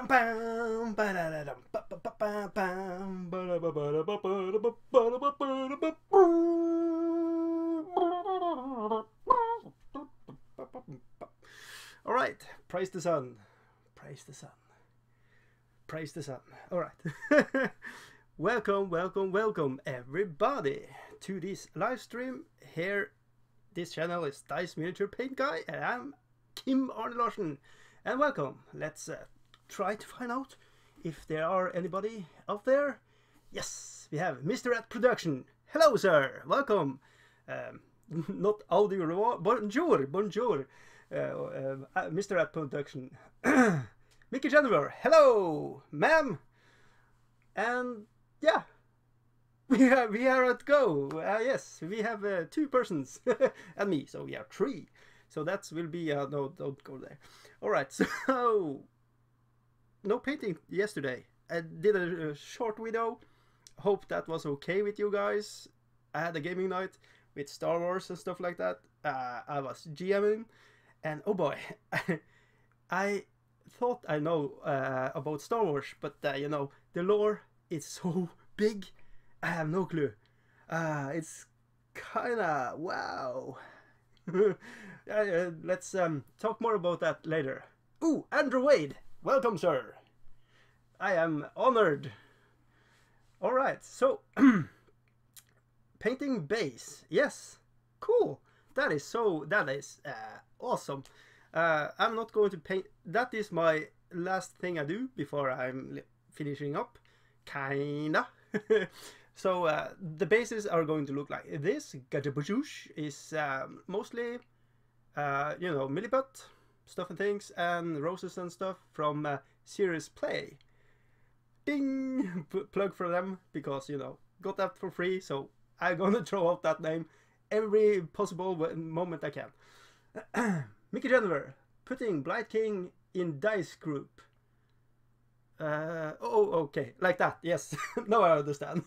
All right, praise the sun, praise the sun, praise the sun. All right. welcome everybody to this live stream here. This channel is Dice Miniature Paint Guy, and I'm Kim Arne Larsen. And welcome. Let's try to find out if there are anybody out there. Yes, we have Mr. At Production. Hello, sir. Welcome. Not audio. Bonjour. Mr. At Production. Mickey Jennifer. Hello, ma'am. And yeah. We are at go. Yes, we have 2 persons and me, so we are 3. So that will be no, don't go there. All right, so no painting yesterday. I did a short video. Hope that was okay with you guys. I had a gaming night with Star Wars and stuff like that. I was GMing, and oh boy, I thought I know about Star Wars, but you know, the lore is so big. I have no clue. It's kinda wow. Let's talk more about that later. Ooh, Andrew Wade, welcome, sir. I am honored. All right, so painting base. Yes, cool. That is awesome. I'm not going to paint. That is my last thing I do before I'm finishing up, kinda. So the bases are going to look like this. Gajabujoosh is mostly, you know, milliput stuff and things, and roses and stuff from Serious Play. Ding! Plug for them, because, you know, got that for free, so I'm gonna throw out that name every possible moment I can. Mickey Jennifer, putting Blight King in Dice Group. Oh, okay, like that, yes. Now I understand.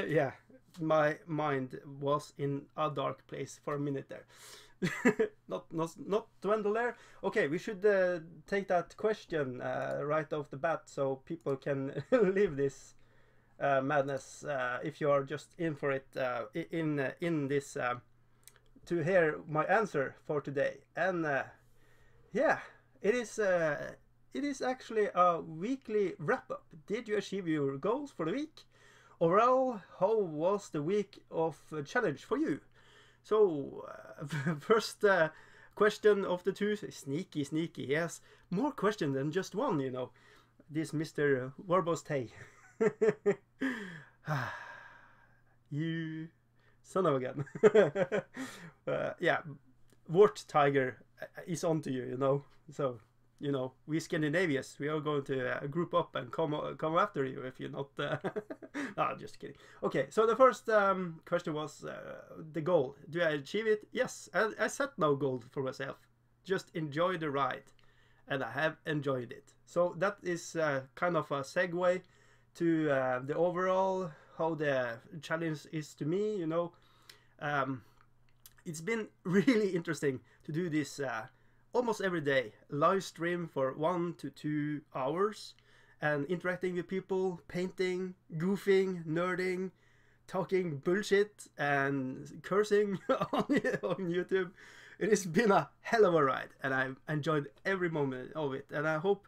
Yeah, my mind was in a dark place for a minute there. not dwindle there. Okay, we should take that question right off the bat, so people can leave this madness if you are just in for it in this to hear my answer for today. And yeah, it is actually a weekly wrap-up. Did you achieve your goals for the week? Overall, how was the week of challenge for you? So, first question of the 2, sneaky, yes. More questions than just one, you know. This Mr. Warbostay. You son of a gun. Yeah, Wart Tiger is on to you, you know. So, you know, we Scandinavians, we are going to group up and come after you if you're not. No, just kidding. Okay, so the first question was the goal. Do I achieve it? Yes, I set no goal for myself. Just enjoy the ride, and I have enjoyed it. So that is kind of a segue to the overall how the challenge is to me. You know, it's been really interesting to do this. Almost every day, live stream for 1 to 2 hours and interacting with people, painting, goofing, nerding, talking bullshit and cursing on YouTube. It has been a hell of a ride, and I've enjoyed every moment of it, and I hope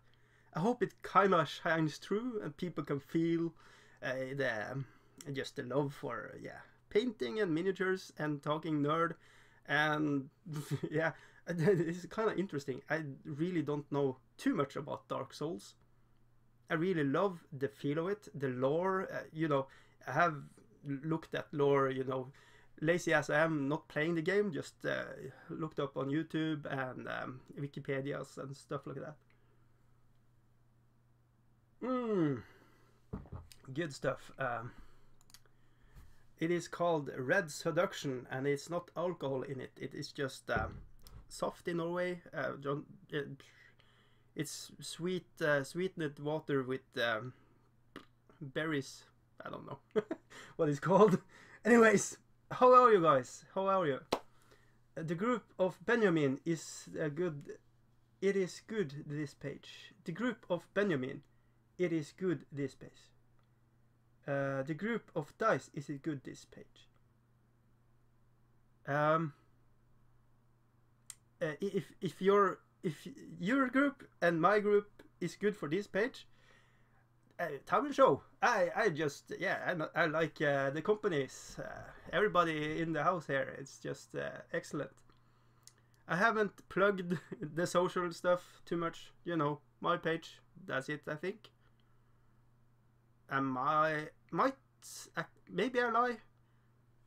it kind of shines through and people can feel just the love for painting and miniatures and talking nerd. And yeah, it's kind of interesting. I really don't know too much about Dark Souls. I really love the feel of it, the lore. You know, I have looked at lore, you know, lazy as I am, not playing the game, just looked up on YouTube and Wikipedias and stuff like that. Good stuff. It is called Red Seduction, and it's not alcohol in it. It is just soft in Norway. It's sweetened water with berries. I don't know what it's called. Anyways, how are you guys? How are you? The group of Benjamin is a good it is good this page. The group of Benjamin, it is good this page. The group of dice, is it good this page? If your group and my group is good for this page, time will show. I just, yeah, I like the companies, everybody in the house here. It's just excellent. I haven't plugged the social stuff too much, you know, my page, that's it, I think. And I might, maybe I lie.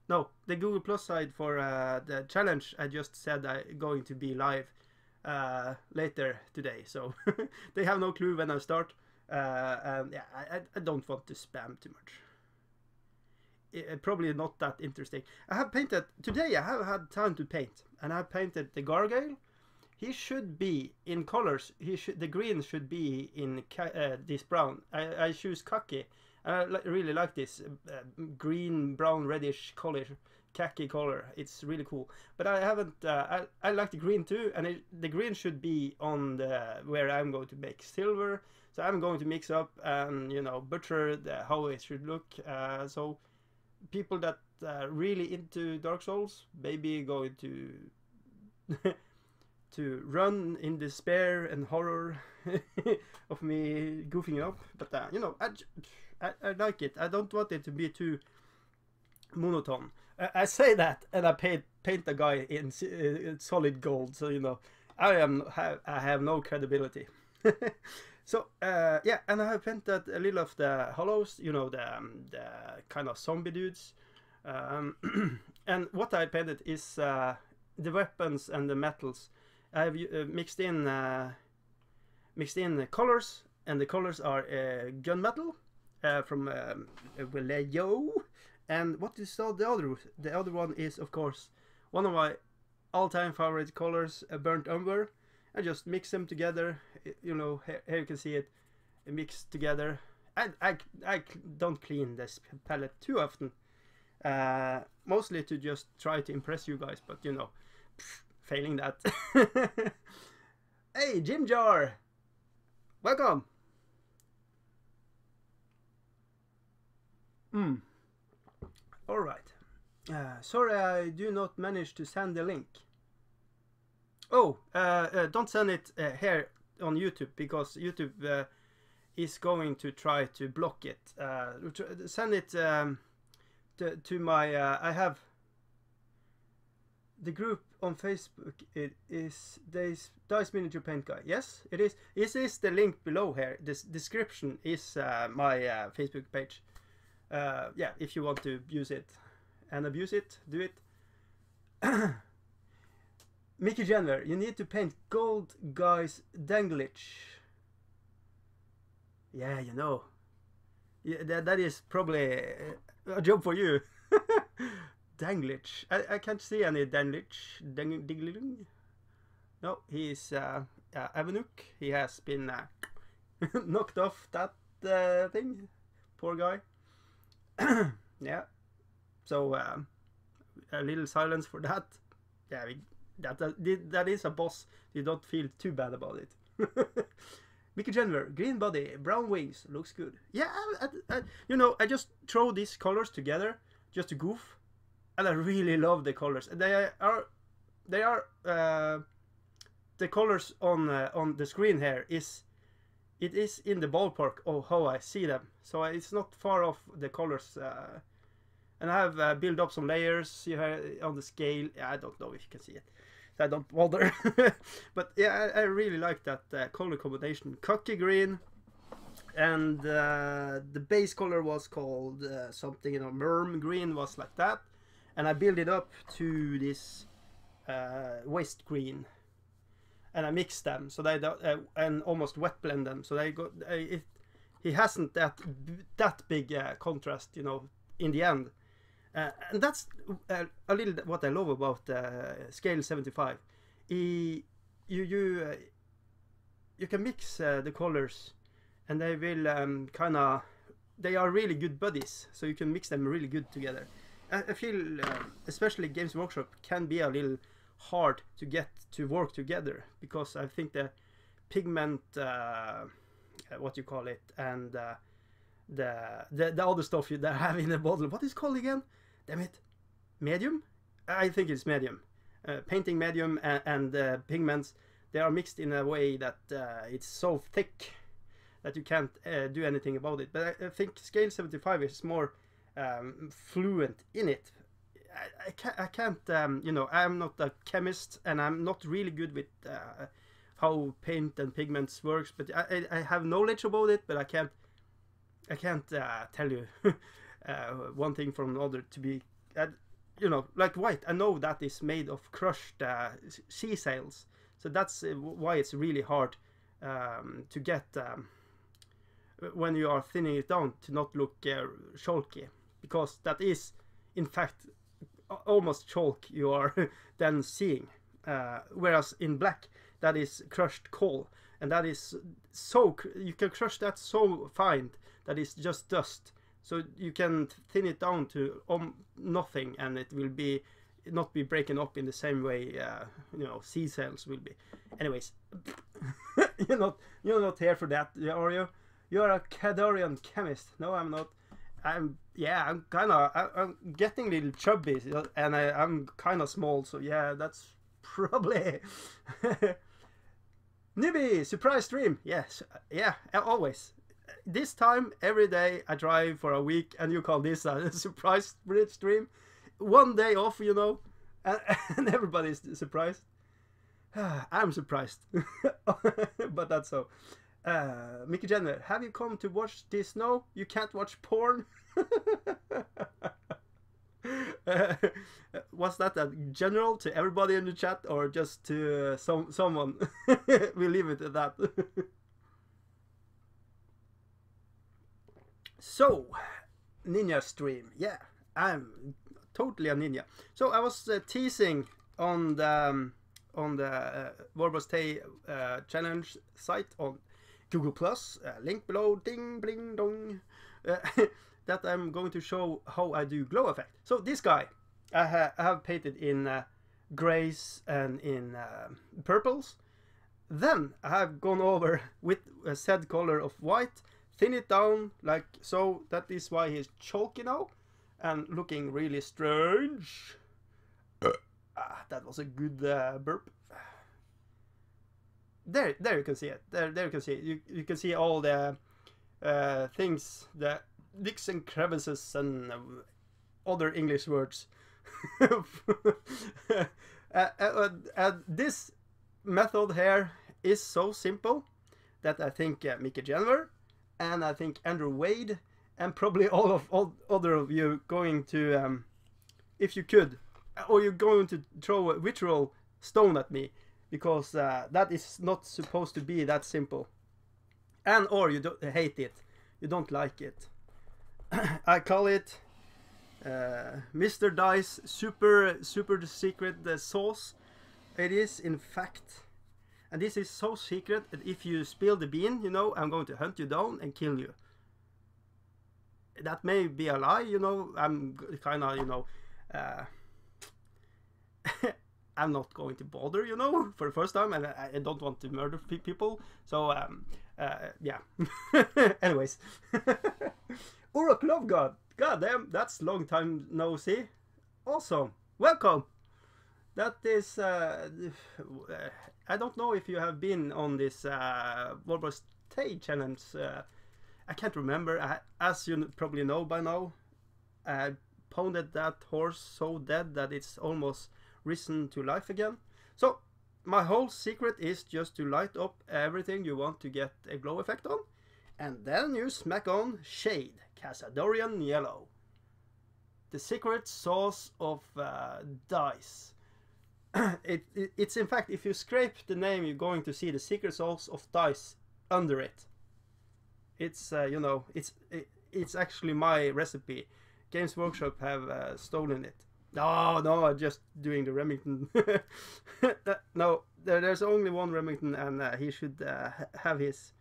No, the Google Plus side for the challenge, I just said I'm going to be live later today, so they have no clue when I start. And yeah, I don't want to spam too much. Probably not that interesting. I have painted today. I have had time to paint, and I painted the gargoyle. He should be in colors. The green should be in this brown. I choose khaki. I really like this green, brown, reddish color, khaki color. It's really cool. But I haven't. I like the green too, and the green should be on the where I'm going to make silver. So I'm going to mix up and, you know, butcher how it should look. So people that really into Dark Souls maybe going to to run in despair and horror of me goofing up. But you know, I like it. I don't want it to be too monotone. I say that, and I paint the guy in solid gold. So, you know, I have no credibility. So yeah, and I have painted a little of the hollows, you know, the kind of zombie dudes. And what I painted is the weapons and the metals. I have mixed in the colors, and the colors are gunmetal from Vallejo. And what is the other? The other one is, of course, one of my all-time favorite colors, burnt umber. I just mix them together. You know, here you can see it mixed together. I don't clean this palette too often, mostly to just try to impress you guys. But you know, failing that. Hey, Jim Jar, welcome. All right. Sorry, I do not manage to send the link. Oh, don't send it here on YouTube, because YouTube is going to try to block it. Send it to my... I have the group on Facebook. It is Dice Miniature Paint Guy. Yes, it is. This is the link below here. This description is my Facebook page. Yeah, if you want to use it and abuse it, do it. Mickey Jenner, you need to paint gold guys Danglitch. Yeah, you know. Yeah, that is probably a job for you. Danglitch. I can't see any Danglitch. Dingling. No, he's Avanuk. He has been knocked off that thing. Poor guy. Yeah. So a little silence for that. Yeah, that is a boss. You don't feel too bad about it. Mickey Jenner, green body, brown wings, looks good. Yeah, you know, I just throw these colors together just to goof, and I really love the colors. They are the colors on the screen here is in the ballpark of how I see them. So it's not far off the colors. And I have built up some layers on the scale. I don't know if you can see it, so I don't bother. But yeah, I really like that color combination. Khaki green, and the base color was called something, you know, Merm green was like that. And I built it up to this waste green. And I mixed them, so they and almost wet blend them, so they got he hasn't that big contrast, you know, in the end. And that's a little what I love about Scale 75. You can mix the colors, and they will they are really good buddies, so you can mix them really good together. I feel especially Games Workshop can be a little hard to get to work together, because I think pigment, what you call it, and the other stuff you have in the bottle. What is it called again? Damn it, medium? I think it's medium. Painting medium and pigments, they are mixed in a way that it's so thick that you can't do anything about it. But I think Skellievisoins is more fluent in it. I can't you know, I'm not a chemist and I'm not really good with how paint and pigments works, but I have knowledge about it, but I can't tell you one thing from another to be you know, like white. I know that is made of crushed sea sails, so that's why it's really hard to get when you are thinning it down to not look chalky, because that is in fact almost chalk you are then seeing, whereas in black that is crushed coal, and that is so you can crush that so fine that it's just dust, so you can thin it down to nothing and it will not be breaking up in the same way you know, sea sails will be. Anyways, you're not here for that, are you? You're a Cadorian chemist. No, I'm not. I'm getting a little chubby, and I'm kind of small, so yeah, that's probably newbie surprise stream. Yes, yeah, always. This time every day I drive for a week, and you call this a surprise stream? One day off, you know, and everybody's surprised. I'm surprised, but that's so. Mickey Jenner, have you come to watch this? No, you can't watch porn. Was that a general to everybody in the chat, or just to someone? We leave it at that. So, ninja stream. Yeah, I'm totally a ninja. So I was teasing on the Warboss Tay challenge site on Google Plus, link below, ding, bling, dong, that I'm going to show how I do glow effect. So this guy, I have painted in grays and in purples. Then I have gone over with a said color of white, thin it down like so. That is why he's chalky now and looking really strange. That was a good burp. There you can see it. There you can see it. You can see all the things, the nicks and crevices and other English words. This method here is so simple that I think Mickey Jenner and I think Andrew Wade and probably all other of you going to, if you could, or you're going to throw a vitriol stone at me, because that is not supposed to be that simple, and or you don't hate it, you don't like it. I call it Mr. Dice super secret sauce. It is in fact, and this is so secret that if you spill the bean, you know, I'm going to hunt you down and kill you. That may be a lie, you know. I'm kind of, you know, I'm not going to bother, you know, for the first time, and I don't want to murder people. So, yeah. Anyways, Uruk Love God. God damn, that's long time no see. Awesome. Welcome. That is, I don't know if you have been on this Warboss Tay challenge. I can't remember. As you probably know by now, I pounded that horse so dead that it's almost risen to life again. So my whole secret is just to light up everything you want to get a glow effect on, and then you smack on shade, Casadorian yellow, the secret sauce of dice. It's in fact, if you scrape the name, you're going to see the secret sauce of dice under it. It's you know, it's actually my recipe. Games Workshop have stolen it. No, I'm just doing the Remington. No, there's only one Remington, and he should have his.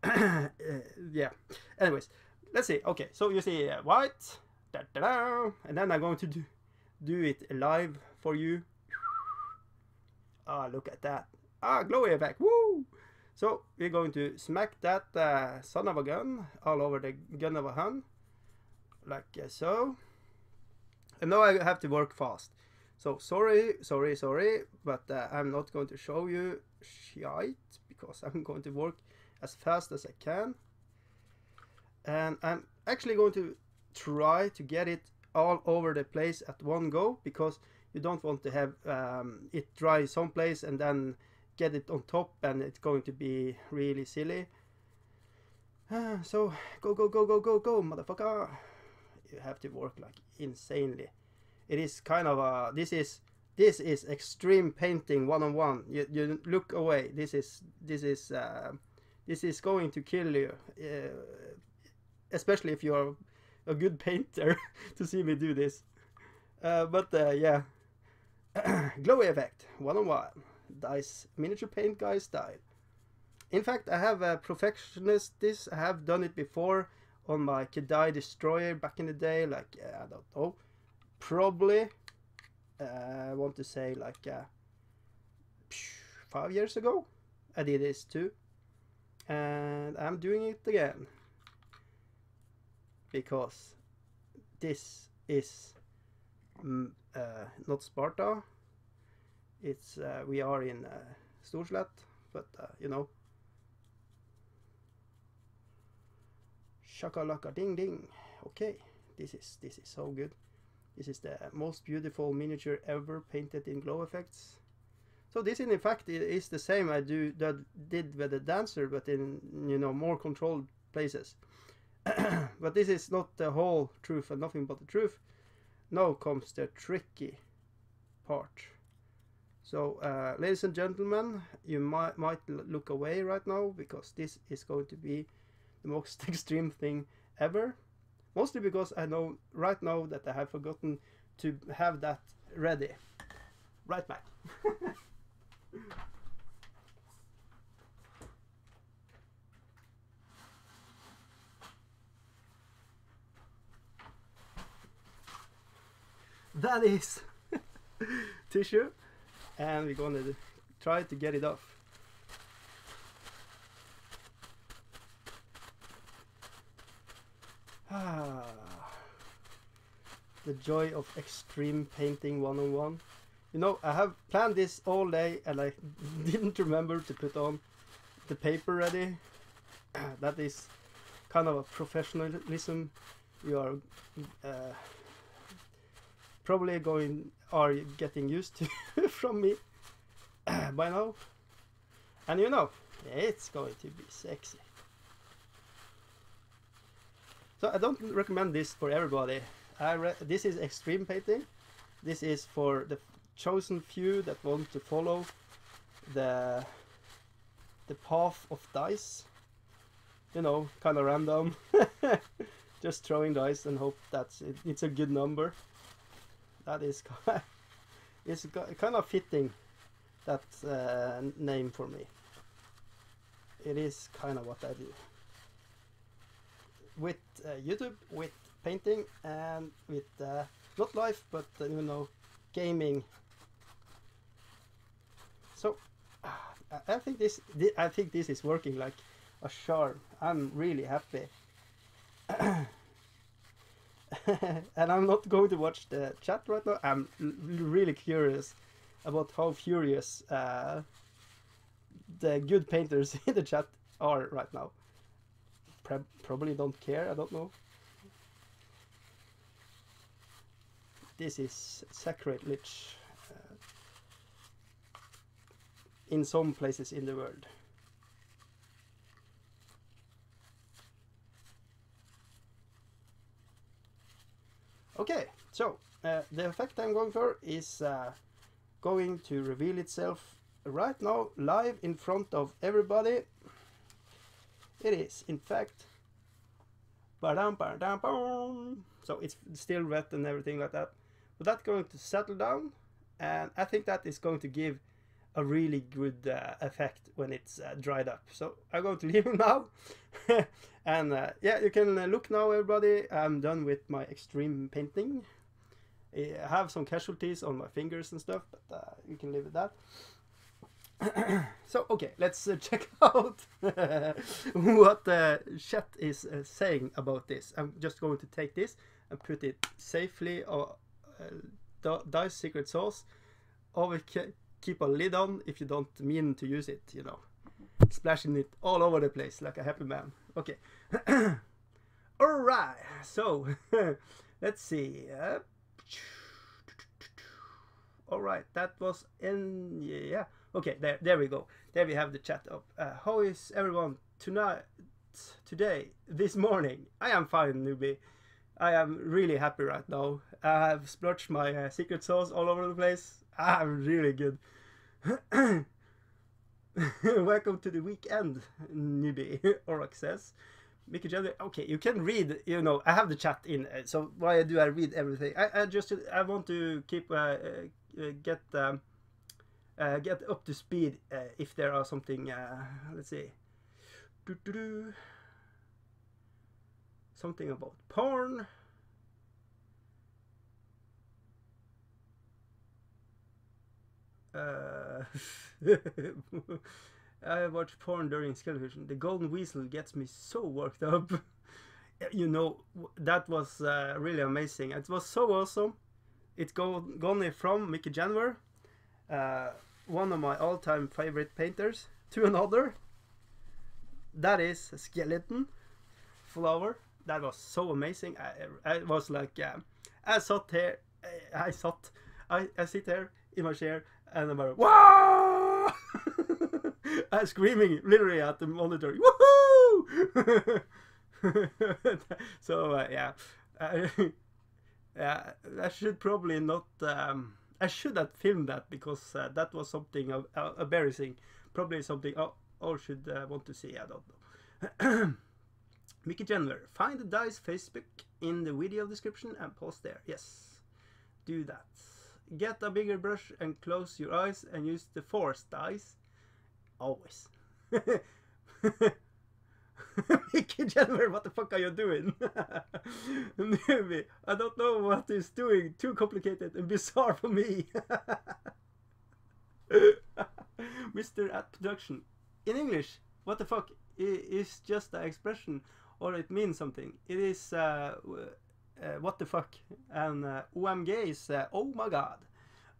Yeah. Anyways, let's see. Okay, so you see white, and then I'm going to do it live for you. Ah, look at that. Ah, glowy effect. Woo! So we're going to smack that son of a gun all over the gun of a hun, like so. And now I have to work fast. So sorry, but I'm not going to show you shite because I'm going to work as fast as I can. And I'm actually going to try to get it all over the place at one go, because you don't want to have it dry someplace and then get it on top, and it's going to be really silly. So go, motherfucker. You have to work like insanely. It is kind of a, this is extreme painting 101. You look away. This is going to kill you, especially if you are a good painter to see me do this. Yeah, glowy effect 101. Dice miniature paint guy style. In fact, I have a perfectionist this. I have done it before on my Kedai Destroyer back in the day, like I don't know, probably I want to say like 5 years ago I did this too, and I'm doing it again because this is not Sparta. It's we are in Storslat, but you know, shakalaka ding ding. Okay, this is so good. This is the most beautiful miniature ever painted in glow effects. So this in fact is the same I did with the dancer, but in, you know, more controlled places. But this is not the whole truth and nothing but the truth. Now comes the tricky part. So ladies and gentlemen, you might look away right now, because this is going to be the most extreme thing ever. Mostly because I know right now that I have forgotten to have that ready. Right back. That is tissue, and we're gonna try to get it off. The joy of extreme painting 101. You know, I have planned this all day and I didn't remember to put on the paper ready. That is kind of a professionalism you are probably getting used to from me by now. And you know, it's going to be sexy. So I don't recommend this for everybody. This is extreme painting. This is for the chosen few that want to follow the path of dice. You know, kind of random. Just throwing dice and hope it's a good number. That is it's kind of fitting, that name for me. It is kind of what I do. With YouTube, with painting, and with not life, but you know, gaming. So I think this is working like a charm. I'm really happy. And I'm not going to watch the chat right now. I'm really curious about how furious the good painters in the chat are right now. Probably don't care, I don't know. This is sacrilege in some places in the world. Okay, so the effect I'm going for is going to reveal itself right now, live in front of everybody. It is, in fact, so it's still wet and everything like that, but that's going to settle down, and I think that is going to give a really good effect when it's dried up. So I'm going to leave it now. And yeah, you can look now, everybody. I'm done with my extreme painting. I have some casualties on my fingers and stuff, but you can live with that. So okay, let's check out what the chat is saying about this. I'm just going to take this and put it safely or dice secret sauce. Always keep a lid on if you don't mean to use it, you know. Splashing it all over the place like a happy man. Okay. Alright, so let's see. Alright, that was in, yeah. Okay, there we go. There we have the chat up. How is everyone today, this morning? I am fine, newbie. I am really happy right now. I have splotched my secret sauce all over the place. I'm really good. Welcome to the weekend, newbie. Orac says. Mickey Jelly. Okay, you can read, you know, I have the chat in, so why do I read everything? I want to keep, get up to speed if there are something, let's see. Something about porn. I watch porn during Skellievisoins. The golden weasel gets me so worked up. You know, that was really amazing. It was so awesome. It's gone from Mickey January, one of my all-time favorite painters, to another. That is a skeleton flower. That was so amazing. I was like, I sat here, I sit here in my chair, and I'm like, wow! I'm screaming literally at the monitor, woohoo! So yeah, I should probably not. I should have filmed that because that was something embarrassing. Probably something all should want to see. I don't know. Mickey January, find the dice Facebook in the video description and post there. Yes, do that. Get a bigger brush and close your eyes and use the force dice. Always. Mickey January, what the fuck are you doing? Maybe. I don't know what he's doing. Too complicated and bizarre for me. Mr. at production. In English, what the fuck is just an expression or it means something. It is what the fuck, and OMG is oh my god,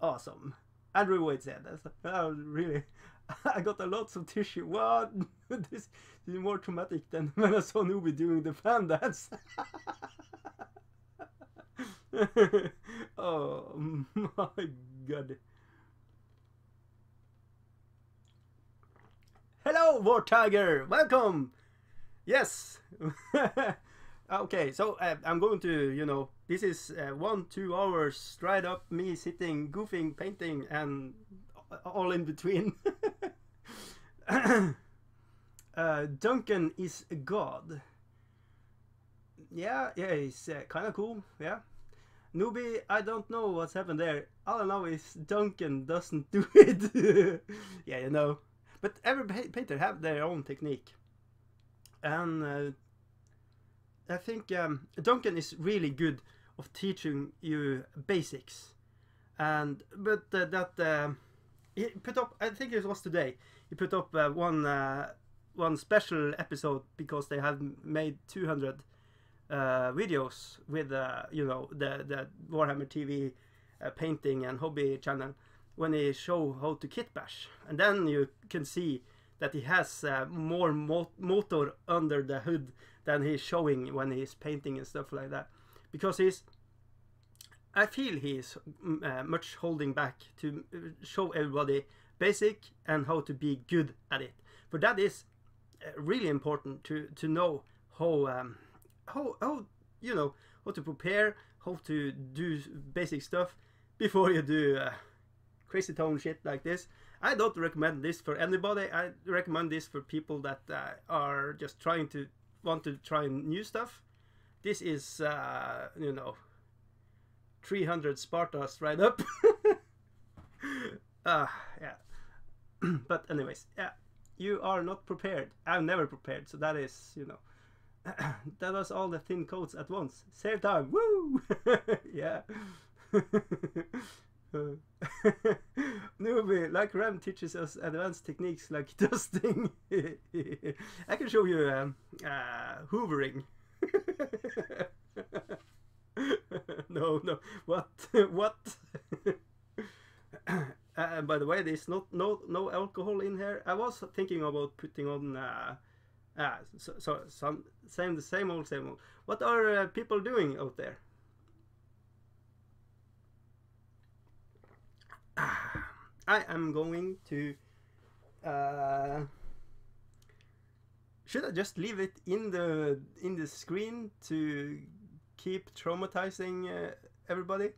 awesome. Andrew Wade said that. Really, I got a lot of tissue. What? This is more traumatic than when I saw Nubi doing the fan dance. Oh my god. Hello, War Tiger, welcome. Yes. Okay, so I'm going to, you know, this is 1-2 hours straight up me sitting, goofing, painting, and all in between. Duncan is a god. Yeah, he's kind of cool. Yeah. Newbie, I don't know what's happened there. All I know is Duncan doesn't do it. Yeah, you know. But every painter have their own technique. And I think Duncan is really good of teaching you basics. But he put up, I think it was today, he put up one special episode because they had made 200 videos with you know, the Warhammer TV painting and hobby channel, when he show how to kit bash, and then you can see that he has more motor under the hood than he's showing when he's painting and stuff like that, because I feel he's much holding back to show everybody basic and how to be good at it. For that is really important to know how you know, how to prepare, how to do basic stuff before you do crazy town shit like this. I don't recommend this for anybody. I recommend this for people that are just want to try new stuff. This is you know, 300 Spartas right up. Yeah. But anyways, yeah, you are not prepared. I'm never prepared, so that is, you know, that was all the thin coats at once. Save time, woo! Yeah. Newbie, like Ram teaches us advanced techniques like dusting. I can show you hoovering. No, no. What? What? By the way, there's no alcohol in here. I was thinking about putting on so some the same old. What are people doing out there? I am going to. Should I just leave it in the screen to keep traumatizing everybody?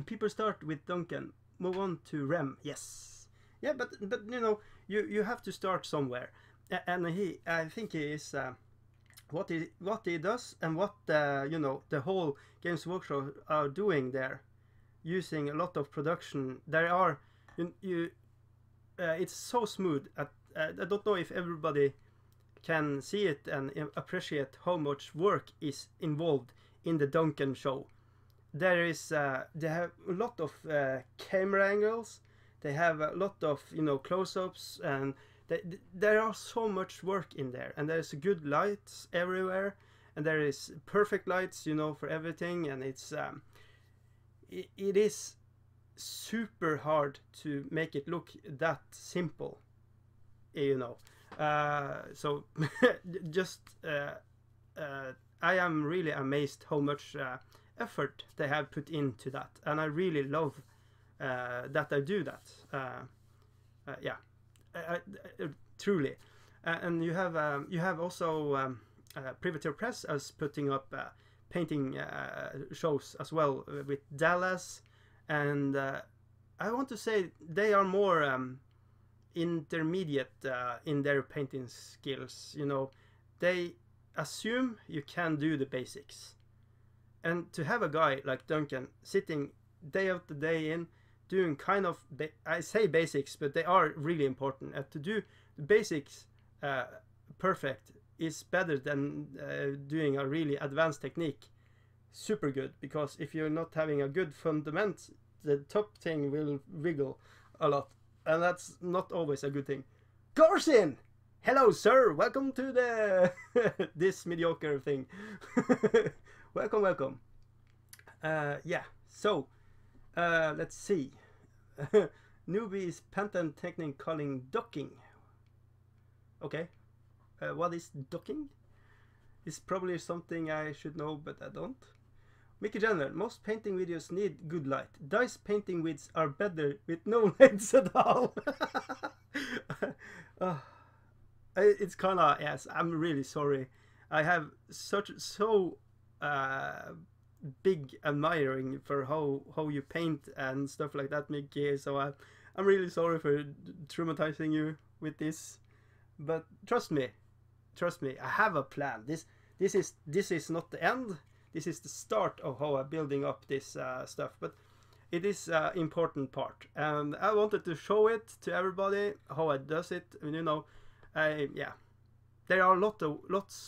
People start with Duncan, move on to Rem. Yes, yeah, but you know, you have to start somewhere, and I think he is what he does and what you know, the whole Games Workshop are doing there, using a lot of production. There are it's so smooth. I don't know if everybody can see it and appreciate how much work is involved in the Duncan show. There is they have a lot of camera angles. They have a lot of, you know, close-ups, and there are so much work in there. And there's good lights everywhere, and there is perfect lights, you know, for everything. And it's it is super hard to make it look that simple, you know. So just I am really amazed how much effort they have put into that, and I really love that they do that. Yeah, truly. And you have also Privateer Press as putting up painting shows as well with Dallas, and I want to say they are more intermediate in their painting skills. You know, they assume you can do the basics, and to have a guy like Duncan sitting day out the day in doing kind of I say basics, but they are really important, and to do the basics perfect is better than doing a really advanced technique super good, because if you're not having a good fundament, the top thing will wiggle a lot, and that's not always a good thing. Garsin! Hello, sir! Welcome to the this mediocre thing. Welcome. Yeah, so let's see. Newbie is patent technique calling docking. Okay, what is docking? It's probably something I should know, but I don't. Mickey Jenner, most painting videos need good light. Dice painting vids are better with no lights at all. It's kind of, yes, I'm really sorry. I have so big admiring for how you paint and stuff like that, Mickey. So I'm really sorry for traumatizing you with this. But trust me, I have a plan. This is not the end. This is the start of how I'm building up this stuff, but it is an important part, and I wanted to show it to everybody how I does it. I mean, you know, yeah, there are lots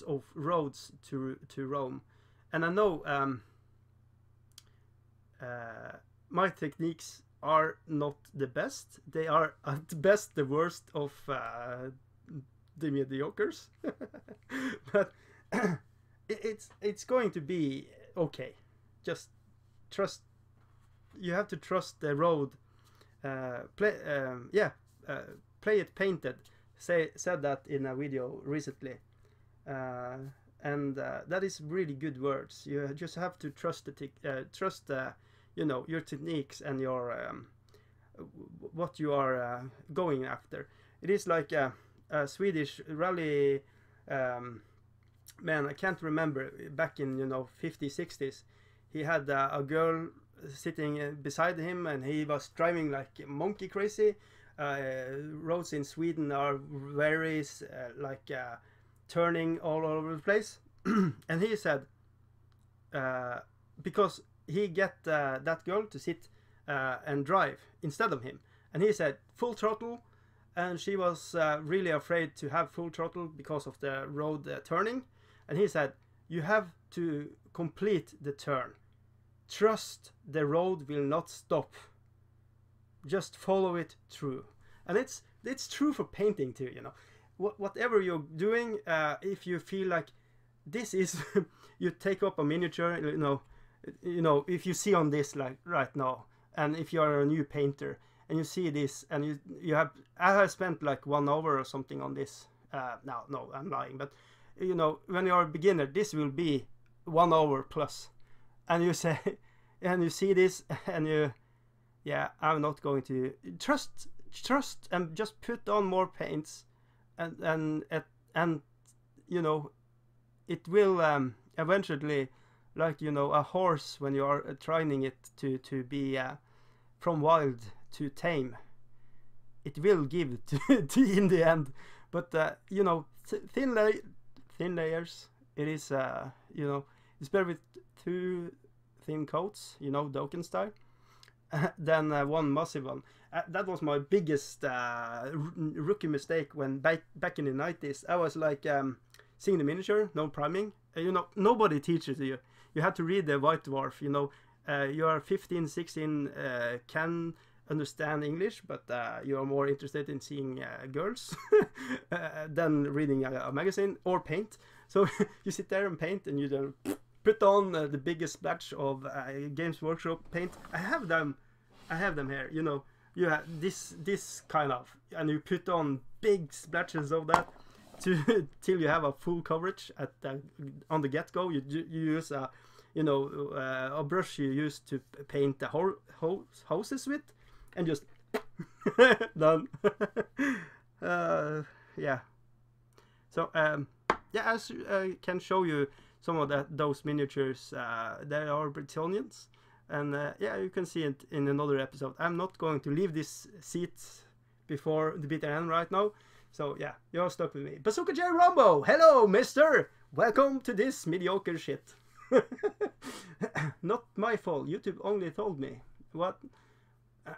of roads to Rome, and I know my techniques are not the best. They are at best the worst of the mediocres, but it's going to be okay. Just trust. You have to trust the road. Play it painted. Said that in a video recently, and that is really good words. You just have to trust you know, your techniques and your what you are going after. It is like a Swedish rally. Man, I can't remember, back in, you know, 50s, 60s, he had a girl sitting beside him, and he was driving like monkey crazy. Roads in Sweden are very like turning all over the place. And he said, because he get that girl to sit and drive instead of him, and he said full throttle, and she was really afraid to have full throttle because of the road turning. And he said, you have to complete the turn. Trust the road will not stop. just follow it through. And it's true for painting too, you know. Whatever you're doing, if you feel like this is you take up a miniature, you know, if you see on this like right now, and if you are a new painter and you see this, and I have spent like 1 hour or something on this. No, I'm lying, but you know, when you are a beginner, this will be 1 hour plus, and you say, and you see this, and you, yeah, I'm not going to trust, and just put on more paints, and you know, it will eventually, like, you know, a horse when you are training it to be from wild to tame, it will give to in the end. But you know, thin layers, it is you know, it's better with 2 thin coats, you know, Dokken style, than 1 massive one. That was my biggest rookie mistake when back in the 90s. I was like seeing the miniature, no priming. You know, nobody teaches you. You have to read the White Dwarf, you know. You are 15, 16, can understand English, but you are more interested in seeing girls than reading a magazine or paint. So you sit there and paint, and you then put on the biggest splash of Games Workshop paint. I have them here, you know. You have this kind of, and you put on big splashes of that till you have a full coverage at on the get-go. You use a, you know, a brush you use to paint the houses with, and just done. Yeah. So yeah, I can show you some of those miniatures. They are Bretonians, and yeah, you can see it in another episode. I'm not going to leave this seat before the bitter end right now. So yeah, you're stuck with me. Bazooka J Rombo, hello, mister. Welcome to this mediocre shit. Not my fault. YouTube only told me. What?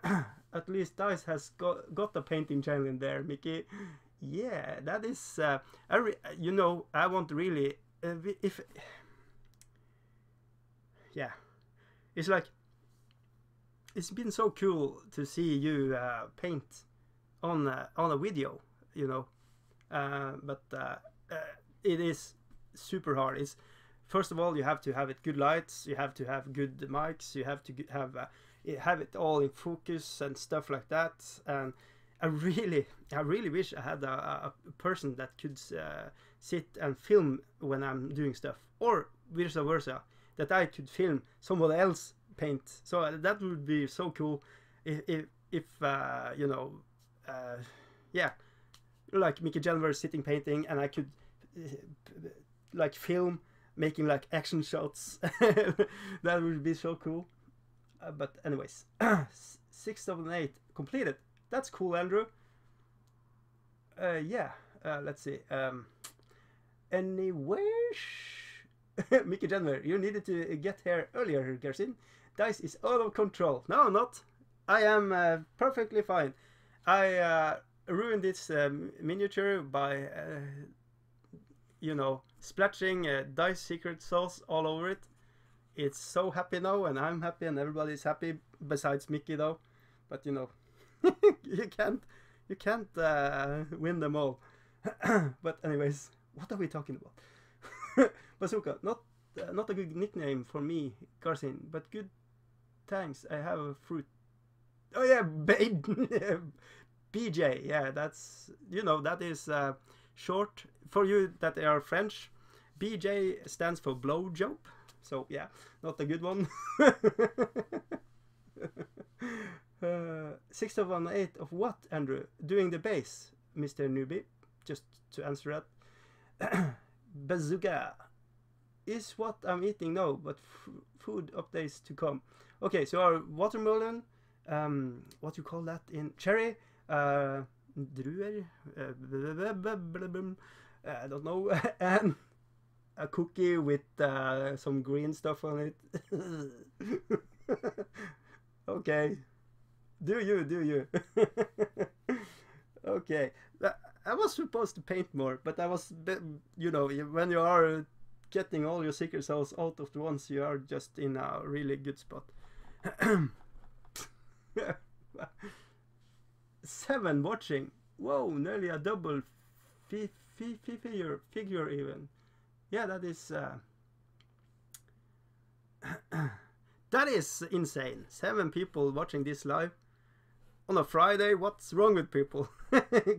At least Dice has got a painting channel in there, Mickey. Yeah, that is. You know, I want to really. If. Yeah, it's like. It's been so cool to see you paint on a video, you know. But it is super hard. It's, first of all, you have to have good lights, you have to have good mics, you have to have it all in focus and stuff like that. And I really wish I had a person that could sit and film when I'm doing stuff, or vice versa, that I could film someone else paint. So that would be so cool if you know, yeah, like Mickey Jenver sitting painting, and I could like film making like action shots. That would be so cool. But anyways, 6 of 8 completed. That's cool, Andrew. Yeah, let's see. Anyways, Mickey Jenver, you needed to get here earlier, Gersin. Dice is out of control. No, not. I am perfectly fine. I ruined this miniature by you know, splashing Dice secret sauce all over it. It's so happy now, and I'm happy, and everybody's happy besides Mickey though. But you know, you can't win them all. But anyways, what are we talking about? Bazooka, not a good nickname for me, Garcin, but good. Thanks. I have a fruit. Oh yeah, BJ. Yeah, that's, you know, that is short for you that are French. BJ stands for blow job. So yeah, not a good one. 6 of 8 of what, Andrew? Doing the base, Mr. Newbie. Just to answer that. Bazooka is what I'm eating now, but food updates to come. Okay, so our watermelon, what you call that in cherry, druer, I don't know, and a cookie with some green stuff on it. Okay, do you? Okay, I was supposed to paint more, but I was, you know, when you are getting all your secret sauce out of the once, you are just in a really good spot. 7 watching. Whoa, nearly a double figure even. Yeah, that is that is insane. 7 people watching this live on a Friday. What's wrong with people?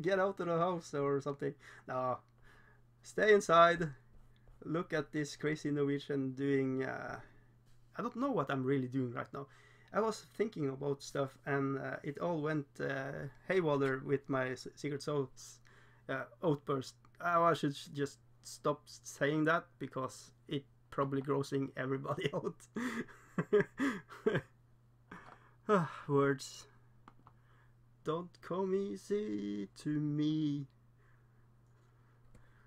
Get out of the house or something. No, stay inside. Look at this crazy Norwegian doing I don't know what I'm really doing right now. I was thinking about stuff and it all went haywire with my Secret Souls outburst. I should just stop saying that because it probably grossing everybody out. Words don't come easy to me.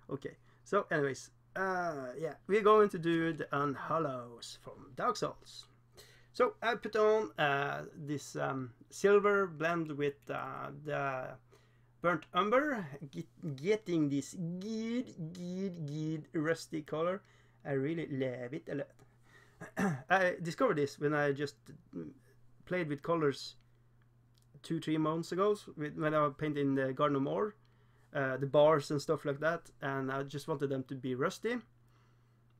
Okay, so anyways, yeah, we're going to do the Unhallows from Dark Souls. So I put on this silver blend with the burnt umber, getting this good rusty color. I really love it a lot. I discovered this when I just played with colors 2-3 months ago when I was painting the Garden of Moor, the bars and stuff like that, and I just wanted them to be rusty.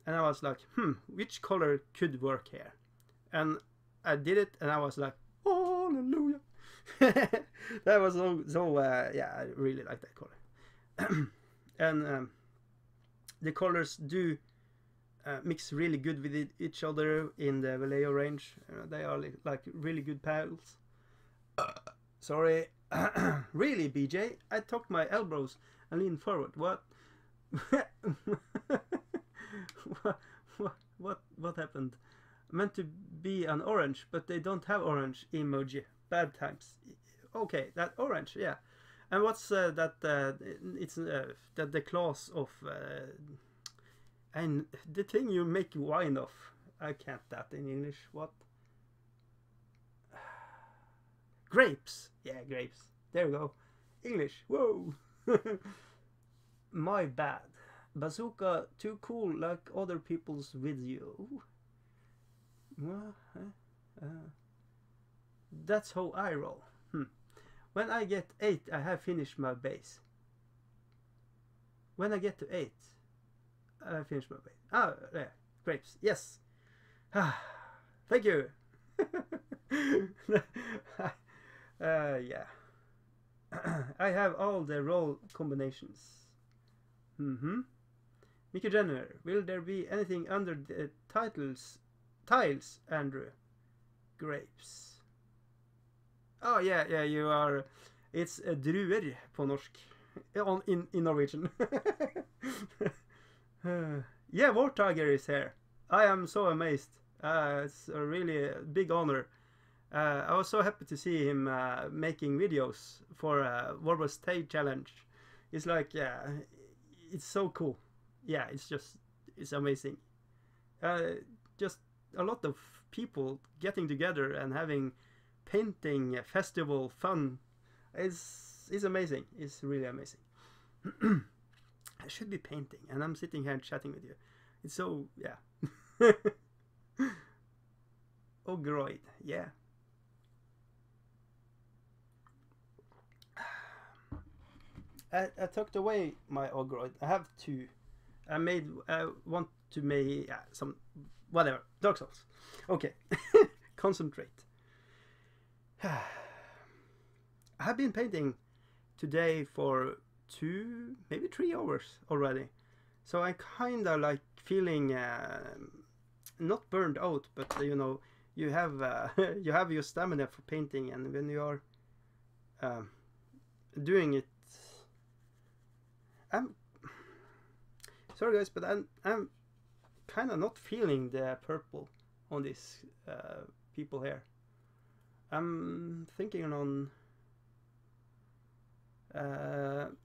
And I was like, which color could work here? And I did it, and I was like, hallelujah. That was so yeah, I really like that color. And the colors do mix really good with each other in the Vallejo range. They are like really good pals. Sorry. Really, BJ? I tucked my elbows and leaned forward. What? What happened? Meant to be an orange, but they don't have orange emoji. Bad times. Okay, that orange, yeah. And what's that? It's that the claws of and the thing you make wine of. I can't that in English. What? Grapes. Yeah, grapes. There we go. English. Whoa. My bad. Bazooka too cool like other people's video. That's how I roll. When I get 8, I have finished my base. When I get to 8, I have finished my base. Ah, yeah. Grapes. Yes. Thank you. Yeah. I have all the roll combinations. Mickey Jenner, will there be anything under the tiles, Andrew? Grapes. Oh yeah, you are. It's druer på norsk. In Norwegian. Yeah, Wartiger is here. I am so amazed. It's a really big honor. I was so happy to see him making videos for Warble Stage Challenge. It's like, yeah, it's so cool. Yeah, it's amazing. Just a lot of people getting together and having painting festival fun. It's amazing. It's really amazing. I should be painting, and I'm sitting here chatting with you. It's so, yeah. Ogroid, yeah. I tucked away my Ogroid. I have 2. I want to make some, whatever, Dark Souls. Okay, concentrate. I have been painting today for 2, maybe 3 hours already. So I kind of like feeling not burned out, but you know, you have you have your stamina for painting, and when you are doing it, I'm sorry guys, but I'm kind of not feeling the purple on these people here. I'm thinking on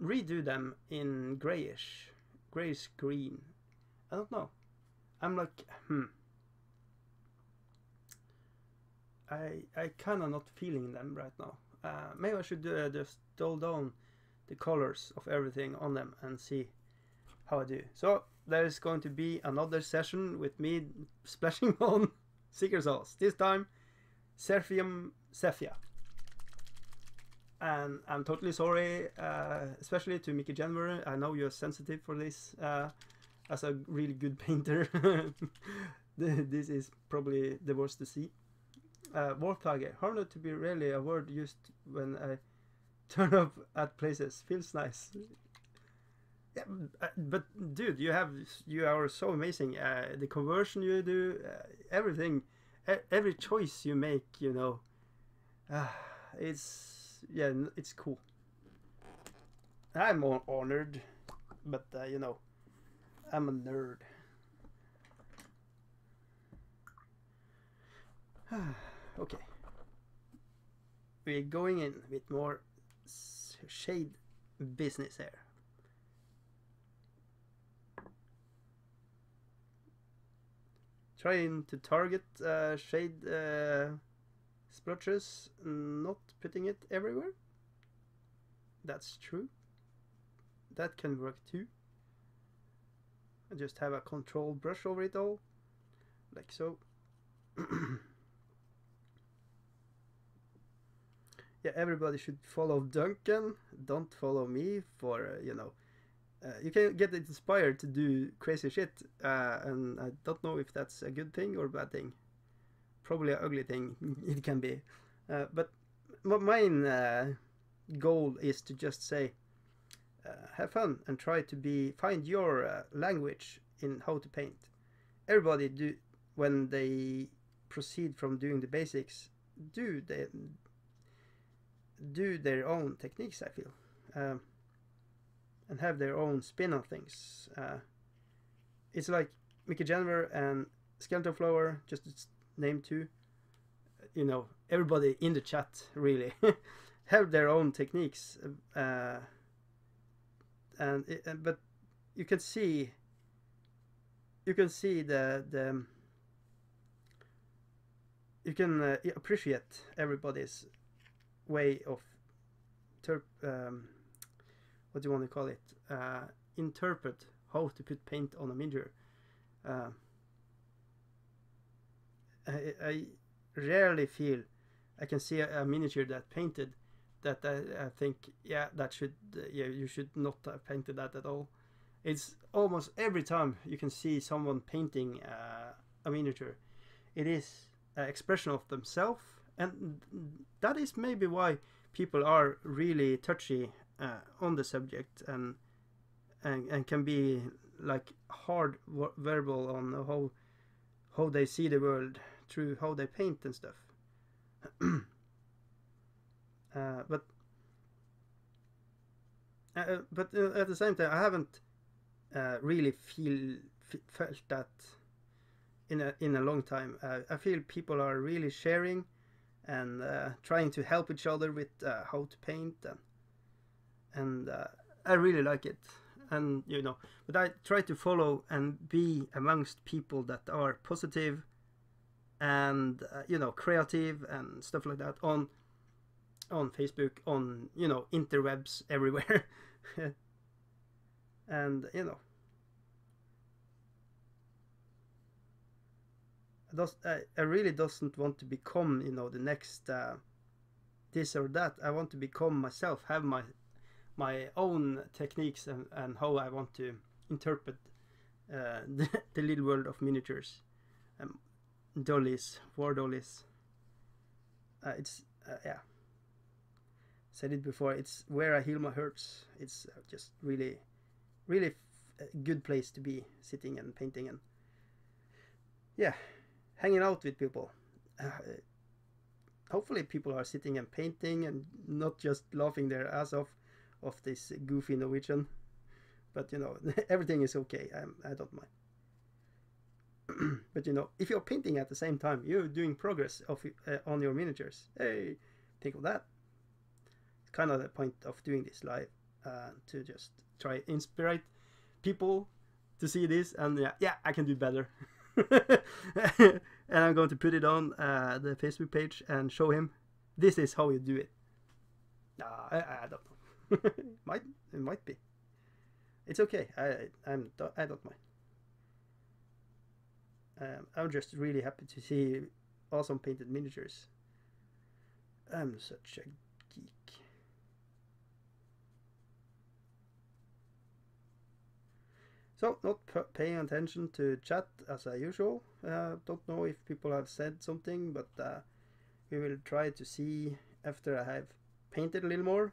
redo them in grayish green. I don't know. I'm like, I kind of not feeling them right now. Maybe I should just dull down the colors of everything on them and see how I do. So there is going to be another session with me splashing on Secret Souls. This time Sepia. and I'm totally sorry, especially to Mickey January. I know you're sensitive for this. As a really good painter, this is probably the worst to see. Warthage, hard to be really a word used when I turn up at places. Feels nice. Yeah, but dude, you are so amazing. The conversion you do, everything, every choice you make, you know, it's cool. I'm honored, but you know, I'm a nerd. Okay, we're going in with more shade business here. Trying to target shade splotches, not putting it everywhere. That's true. That can work too. I just have a control brush over it all, like so. Yeah, everybody should follow Duncan. Don't follow me for you know. You can get inspired to do crazy shit, and I don't know if that's a good thing or a bad thing. Probably an ugly thing. It can be, but my main goal is to just say, have fun and try to find your language in how to paint. Everybody do when they proceed from doing the basics, do their own techniques. I feel. And have their own spin on things. It's like Mickey January and Skeleton Flower, just to name two. You know, everybody in the chat really have their own techniques, but you can see the you can appreciate everybody's way of what do you want to call it? Interpret how to put paint on a miniature. I rarely feel I can see a miniature that painted that I think, yeah, that should you should not have painted that at all. It's almost every time you can see someone painting a miniature, it is an expression of themselves, and that is maybe why people are really touchy on the subject and can be like hard verbal on how they see the world through how they paint and stuff. But at the same time, I haven't really felt that in a long time. I feel people are really sharing and trying to help each other with how to paint, and I really like it. And you know, but I try to follow and be amongst people that are positive and you know, creative and stuff like that on Facebook, on, you know, interwebs everywhere. And you know, I really doesn't want to become, you know, the next this or that. I want to become myself, have my own techniques and how I want to interpret the little world of miniatures, dollies, war dollies. It's yeah, said it before, it's where I heal my hurts. It's just really a good place to be, sitting and painting and yeah, hanging out with people. Hopefully people are sitting and painting and not just laughing their ass off of this goofy Norwegian, but you know, everything is okay. I don't mind. But you know, if you're painting at the same time, you're doing progress on your miniatures. Hey, think of that. It's kind of the point of doing this live, to just try inspire people to see this, and yeah, I can do better. And I'm going to put it on the Facebook page and show him this is how you do it. I don't know. It might be. It's okay. I don't mind. I'm just really happy to see awesome painted miniatures. I'm such a geek. So, not paying attention to chat as usual. Don't know if people have said something, but we will try to see after I have painted a little more.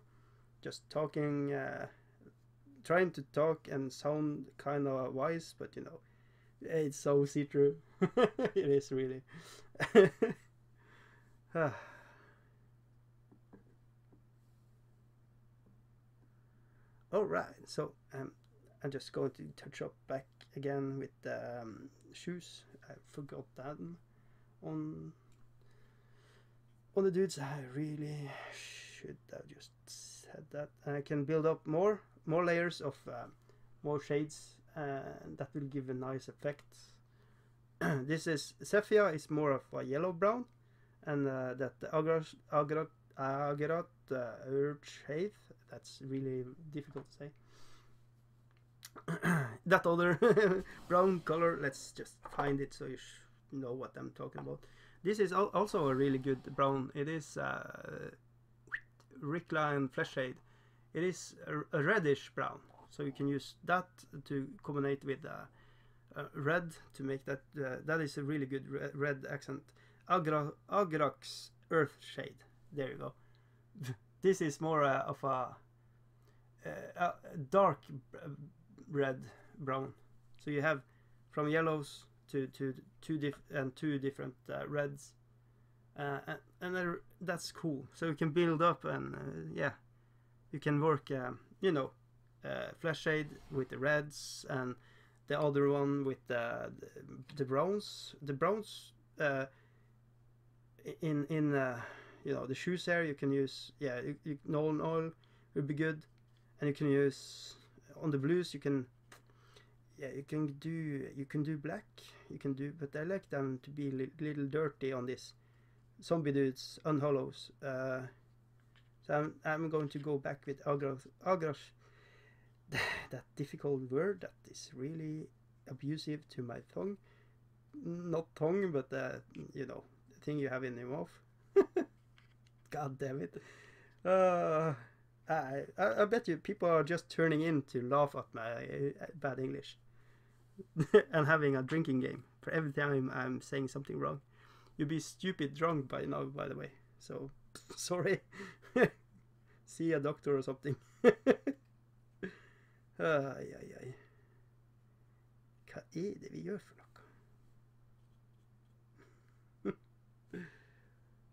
Just talking, trying to talk and sound kind of wise, but you know, it's so see-through. It is really. All right, so I'm just going to touch up back again with the shoes. I forgot that on the dudes. I really should have just said that. And I can build up more layers of more shades, and that will give a nice effect. This is Sepia is more of a yellow brown, and that Agarat Urge Shade, that's really difficult to say. That other brown color, let's just find it so you know what I'm talking about. This is also a really good brown. It is Rickline Flesh Shade. It is a reddish brown, so you can use that to combine with red to make that. That is a really good red accent. Agrax Earth Shade. There you go. This is more of a dark red brown. So you have from yellows to two different reds, and that's cool. So you can build up, and yeah, you can work. You know, flesh shade with the reds, and the other one with the browns. The browns in you know, the shoes here you can use, yeah, Nolan oil would be good, and you can use on the blues. You can, yeah, you can do black. You can do, but I like them to be little dirty on this zombie dudes unhollows. So I'm going to go back with Agrash. That difficult word that is really abusive to my tongue. Not tongue, but you know, the thing you have in your mouth. God damn it. I bet you people are just turning in to laugh at my bad English. And having a drinking game for every time I'm saying something wrong. You'd be stupid drunk by now, by the way. So, sorry. See a doctor or something. Ai, ai, ai. Hva det vi gjør for noe?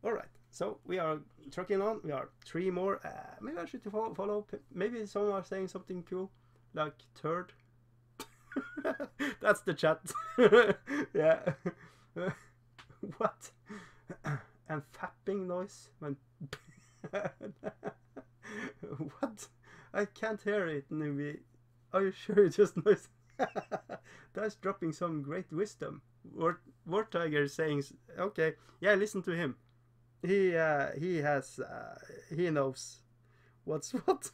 Alright, so we are trucking on. We are 3 more. Maybe I should follow. Maybe someone are saying something cool, like third. That's the chat. Yeah. What? And fapping noise. What? I can't hear it. Maybe. Are you sure it's just noise? That's dropping some great wisdom. War Tiger saying, okay, yeah, listen to him. He has he knows what's what.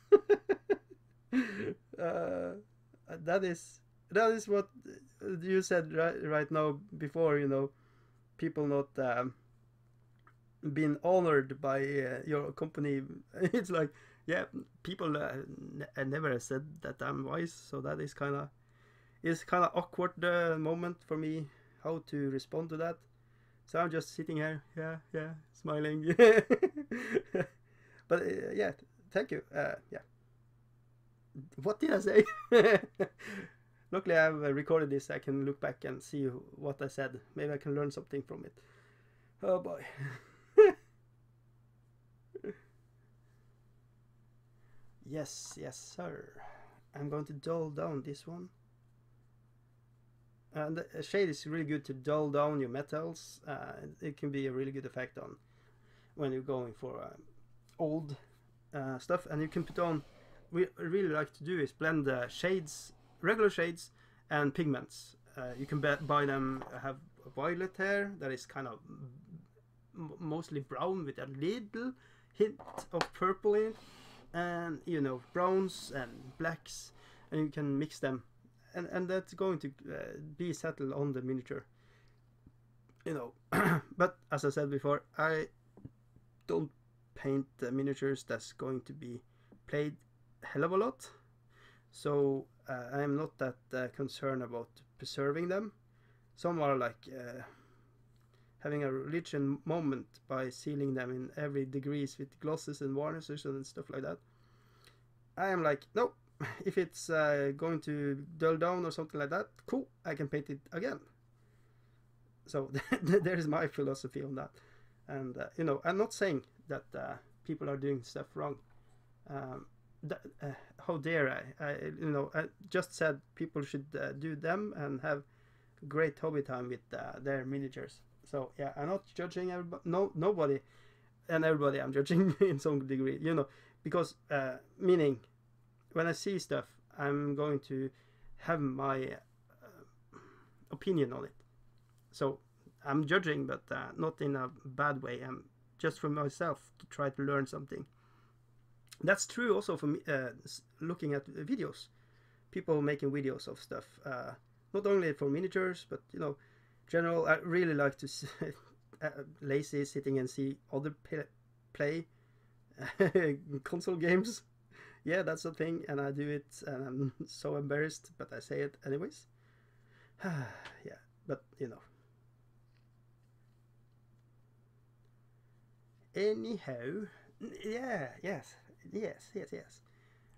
That is what you said right now before, you know, people not being honored by your company. It's like, yeah, people never said that I'm wise, so that is kind of awkward moment for me how to respond to that. So I'm just sitting here, yeah, smiling. But yeah, thank you. Yeah. What did I say? Luckily I've recorded this. I can look back and see what I said. Maybe I can learn something from it. Oh boy. Yes, sir. I'm going to dull down this one. And the shade is really good to dull down your metals. It can be a really good effect on when you're going for old stuff. And you can put on, we really like to do is blend the shades, regular shades and pigments. You can buy them, have a violet here that is kind of mostly brown with a little hint of purple in it, and you know, browns and blacks, and you can mix them, and that's going to be settled on the miniature, you know. But as I said before, I don't paint the miniatures that's going to be played hell of a lot, so I am not that concerned about preserving them. Some are like having a religion moment by sealing them in every degrees with glosses and varnishes and stuff like that. I am like, no, if it's going to dull down or something like that, cool, I can paint it again. So there's my philosophy on that. And you know, I'm not saying that people are doing stuff wrong. How dare I? You know, I just said people should do them and have great hobby time with their miniatures. So yeah, I'm not judging everybody. No, nobody and everybody. I'm judging in some degree. You know, because meaning when I see stuff, I'm going to have my opinion on it. So I'm judging, but not in a bad way. I'm just for myself to try to learn something. That's true also for me. Looking at videos, people making videos of stuff. Not only for miniatures, but you know, general. I really like to lazy sitting and see other play console games. Yeah, that's a thing, and I do it, and I'm so embarrassed, but I say it anyways. Yeah, but you know. Anyhow, yeah, yes.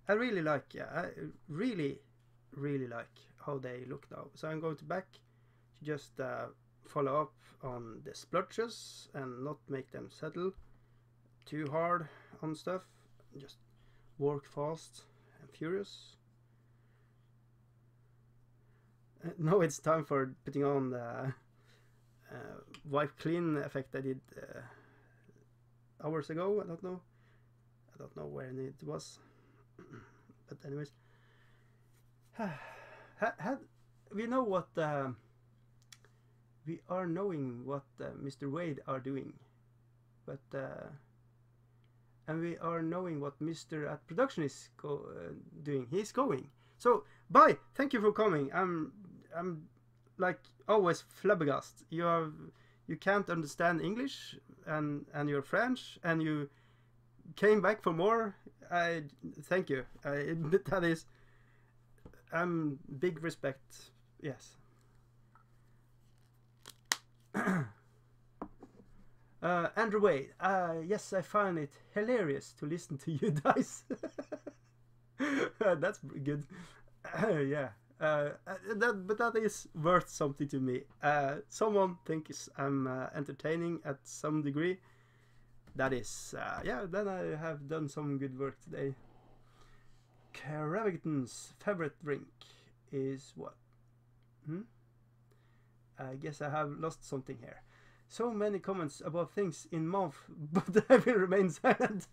I really like, I really like how they look now. So I'm going to back to just follow up on the splotches and not make them settle too hard on stuff. Just work fast and furious. Now it's time for putting on the wipe clean effect I did hours ago. I don't know when it was, but anyways, we know what we are knowing what Mr. Wade are doing, but and we are knowing what Mr. at production is doing. He's going. So bye. Thank you for coming. I'm like always flabbergasted. You can't understand English and you're French and you came back for more. I thank you. That is big respect. Yes. Andrew Wade. Yes, I find it hilarious to listen to you guys. That's good. Yeah. But that is worth something to me. Someone thinks I'm entertaining at some degree. That is, yeah, then I have done some good work today. Craviton's favorite drink is what? I guess I have lost something here. So many comments about things in mouth, but I will remain silent.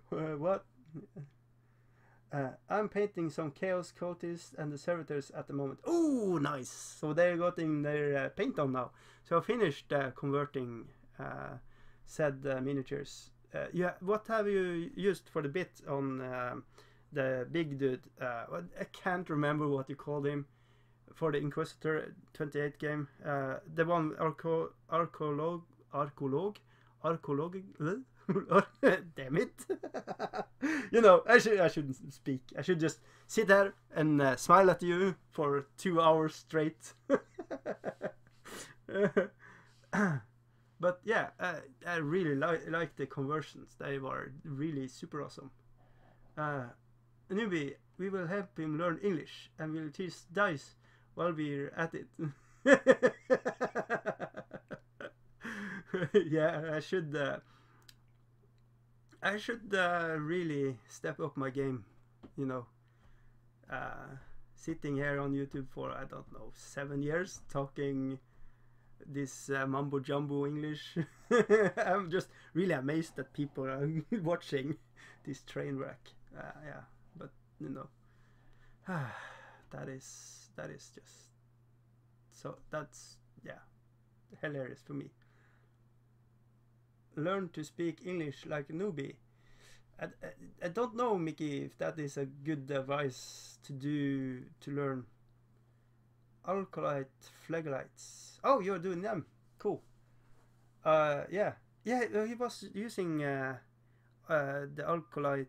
What? I'm painting some Chaos Cultists and the Servitors at the moment. Oh, nice! So they got in their paint on now. So I finished converting said miniatures. Yeah, what have you used for the bit on the big dude? I can't remember what you called him for the Inquisitor 28 game. The one archaeologue. Damn it. You know, I shouldn't speak. I should just sit there and smile at you for 2 hours straight. But yeah, I really like the conversions. They were really super awesome. Newbie, we will help him learn English and we'll teach dice while we're at it. Yeah, I should really step up my game, you know. Sitting here on YouTube for, I don't know, 7 years talking this mumbo jumbo English. I'm just really amazed that people are watching this train wreck. Yeah, but you know, that is just so that's, yeah, hilarious for me. Learn to speak English like a newbie. I don't know, Mickey, if that is a good advice to learn. Alkalite flagellites. Oh, you're doing them. Cool. Yeah. He was using the alkalite.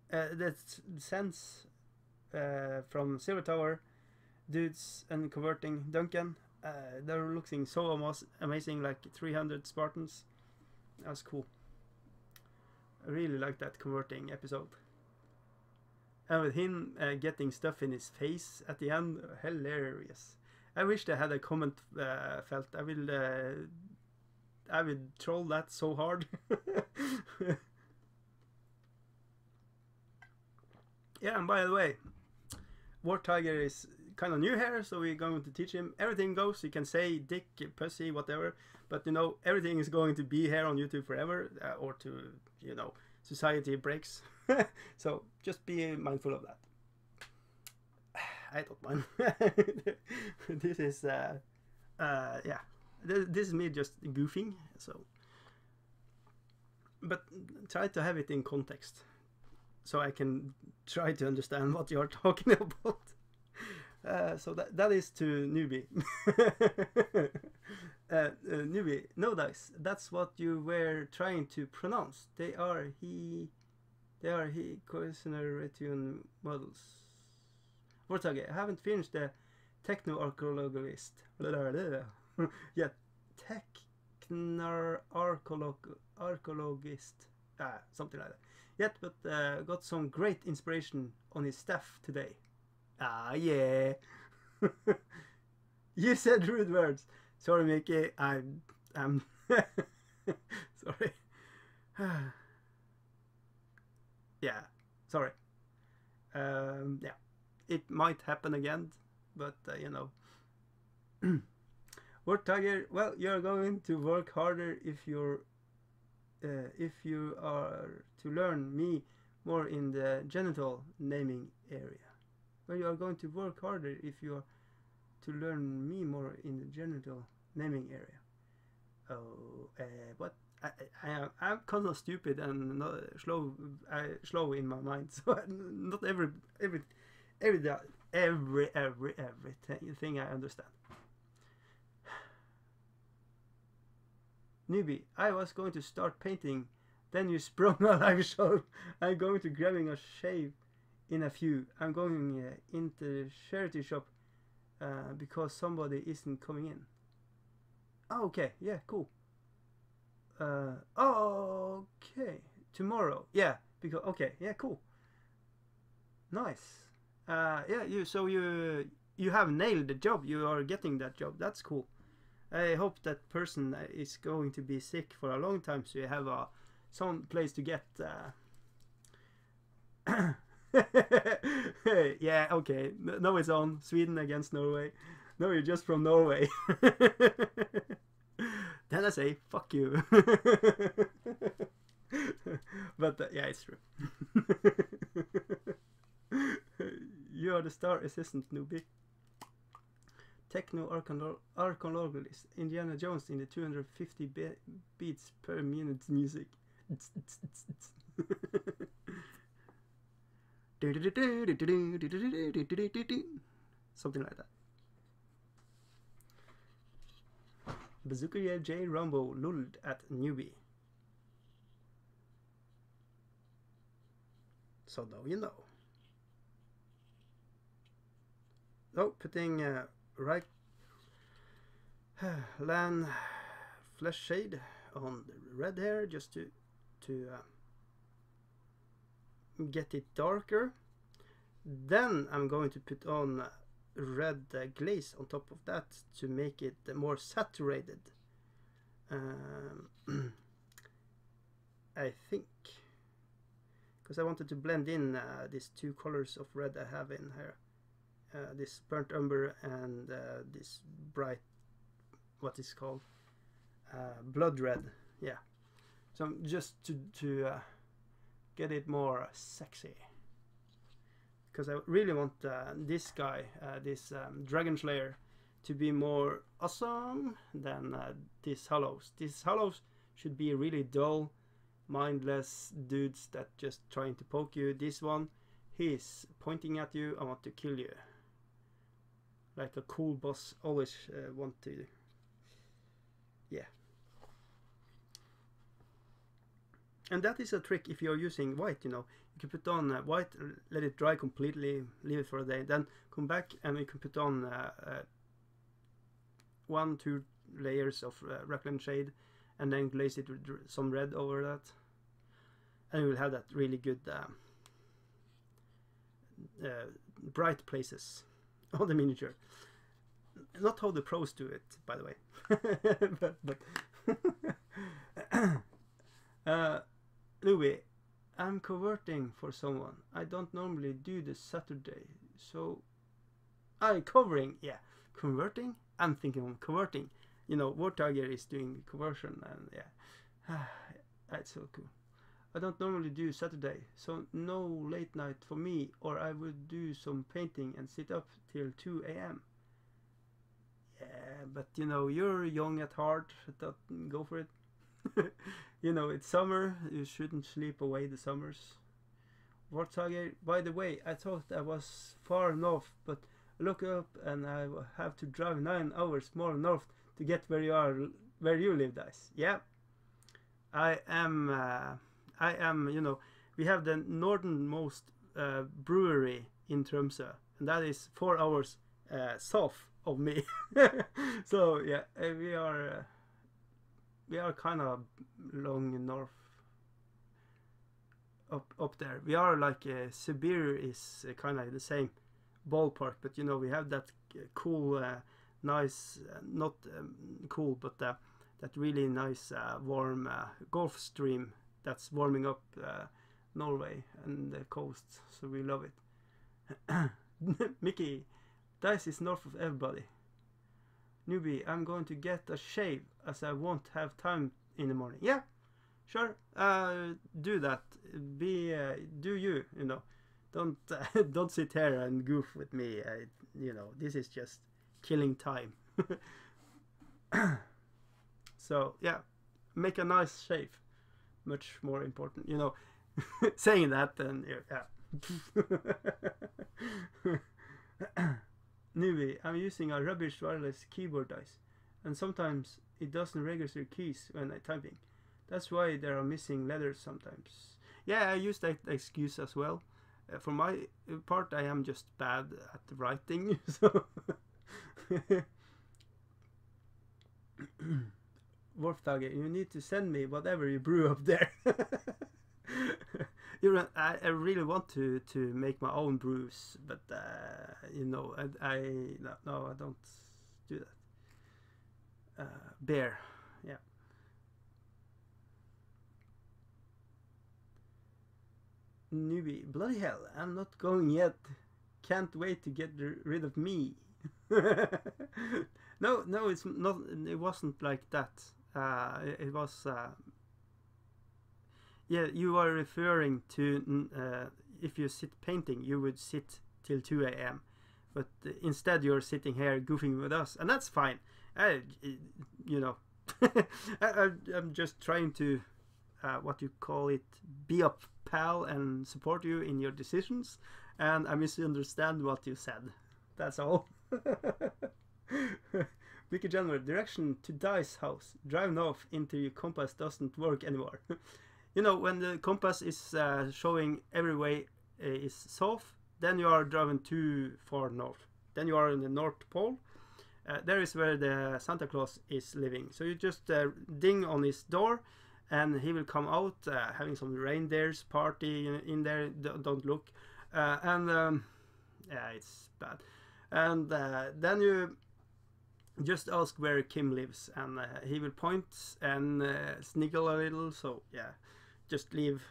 That's sense from Silver Tower, dudes and converting Duncan. They're looking so amazing, like 300 Spartans. That was cool. I really like that converting episode. And with him getting stuff in his face at the end, hilarious. I wish they had a comment felt. I would troll that so hard. Yeah, and by the way, War Tiger is kind of new here, so we're going to teach him. Everything goes. You can say dick, pussy, whatever, but you know, everything is going to be here on YouTube forever, or to, you know, society breaks. So just be mindful of that. I don't mind. This is yeah, this is me just goofing. So, but try to have it in context, so I can try to understand what you're talking about. So that is to newbie. Newbie, no dice. That's what you were trying to pronounce. They are he questionnaire retune models. Vortage, I haven't finished the techno-archaeologist yet. Techno-archaeologist, something like that. Yet, but got some great inspiration on his staff today. Ah, yeah. You said rude words. Sorry, Mickey. I'm sorry. Yeah, sorry. Yeah, it might happen again, but you know. Word Tiger. Well, you're going to work harder if you are to learn me more in the genital naming area. Well, you are going to work harder if you are to learn me more in the genital naming area. Oh, what? I'm kind of stupid and not slow in my mind, so not everything I understand. Newbie, I was going to start painting, then you sprung a live show. I'm going to grabbing a shave in a few. I'm going into the charity shop because somebody isn't coming in. Oh, okay, yeah, cool. Okay, tomorrow, yeah, because okay, yeah, cool, nice. Yeah, you have nailed the job. You are getting that job. That's cool. I hope that person is going to be sick for a long time, so you have some place to get. Yeah, okay. No, it's on Sweden against Norway. No, you're just from Norway. Then I say, fuck you. But yeah, it's true. You are the star assistant, newbie. Techno-archaeologist Indiana Jones in the 250 beats per minute music. Something like that. Bazooka J. Rumbo lulled at newbie. So now you know. Oh, putting right land flesh shade on the red hair just to get it darker. Then I'm going to put on red glaze on top of that to make it more saturated. I think, because I wanted to blend in these two colors of red I have in here, this burnt umber and this bright, what is called blood red. Yeah, so just to get it more sexy. Because I really want this guy, this Dragon Slayer, to be more awesome than these hollows. These hollows should be really dull, mindless dudes that just trying to poke you. This one, he's pointing at you, I want to kill you. Like a cool boss always want to. Yeah. And that is a trick if you're using white, you know. You can put on white, let it dry completely, leave it for a day, then come back and you can put on 1-2 layers of Reclam shade and then glaze it with some red over that. And you will have that really good bright places on the miniature. Not how the pros do it, by the way. Louis, I'm converting for someone. I don't normally do this Saturday, so covering, yeah, converting. I'm thinking of converting. You know, War Tiger is doing conversion, and yeah, that's so cool. I don't normally do Saturday, so no late night for me, or I would do some painting and sit up till 2 a.m. Yeah, but you know, you're young at heart, go for it. You know, it's summer, you shouldn't sleep away the summers. Warthog, by the way, I thought I was far north, but look up and I have to drive 9 hours more north to get where you are, where you live, guys. Yeah, I am, you know, we have the northernmost brewery in Tromsø, and that is 4 hours south of me. So yeah, we are kind of long north up there. We are like Siberia is kind of the same ballpark, but you know, we have that cool, nice, not cool, but that really nice warm Gulf Stream that's warming up Norway and the coast, so we love it. Mickey, Dice is north of everybody. Newbie, I'm going to get a shave as I won't have time in the morning. Yeah, sure. Do that. Do you know? Don't sit here and goof with me. You know, this is just killing time. So yeah, make a nice shave. Much more important, you know. Saying that, then yeah. Newbie, I'm using a rubbish wireless keyboard dice, and sometimes it doesn't register keys when I'm typing. That's why there are missing letters sometimes. Yeah, I use that excuse as well. For my part, I am just bad at writing, so... Wolftage, you need to send me whatever you brew up there. I really want to make my own brews, but you know, no, I don't do that. Beer, yeah. Newbie, bloody hell, I'm not going yet. Can't wait to get rid of me. No, it's not. It wasn't like that. It was. Yeah, you are referring to if you sit painting, you would sit till 2 a.m. But instead, you're sitting here goofing with us, and that's fine. You know, I'm just trying to, what you call it, be a pal and support you in your decisions. And I misunderstand what you said. That's all. Wiki January, direction to Dice house. Drive north until your compass doesn't work anymore. You know, when the compass is showing every way is south, then you are driving too far north. Then you are in the North Pole. There is where the Santa Claus is living. So you just ding on his door, and he will come out having some reindeers party in there. Don't look. Yeah, it's bad. And then you just ask where Kim lives, and he will point and sniggle a little. So yeah, just leave.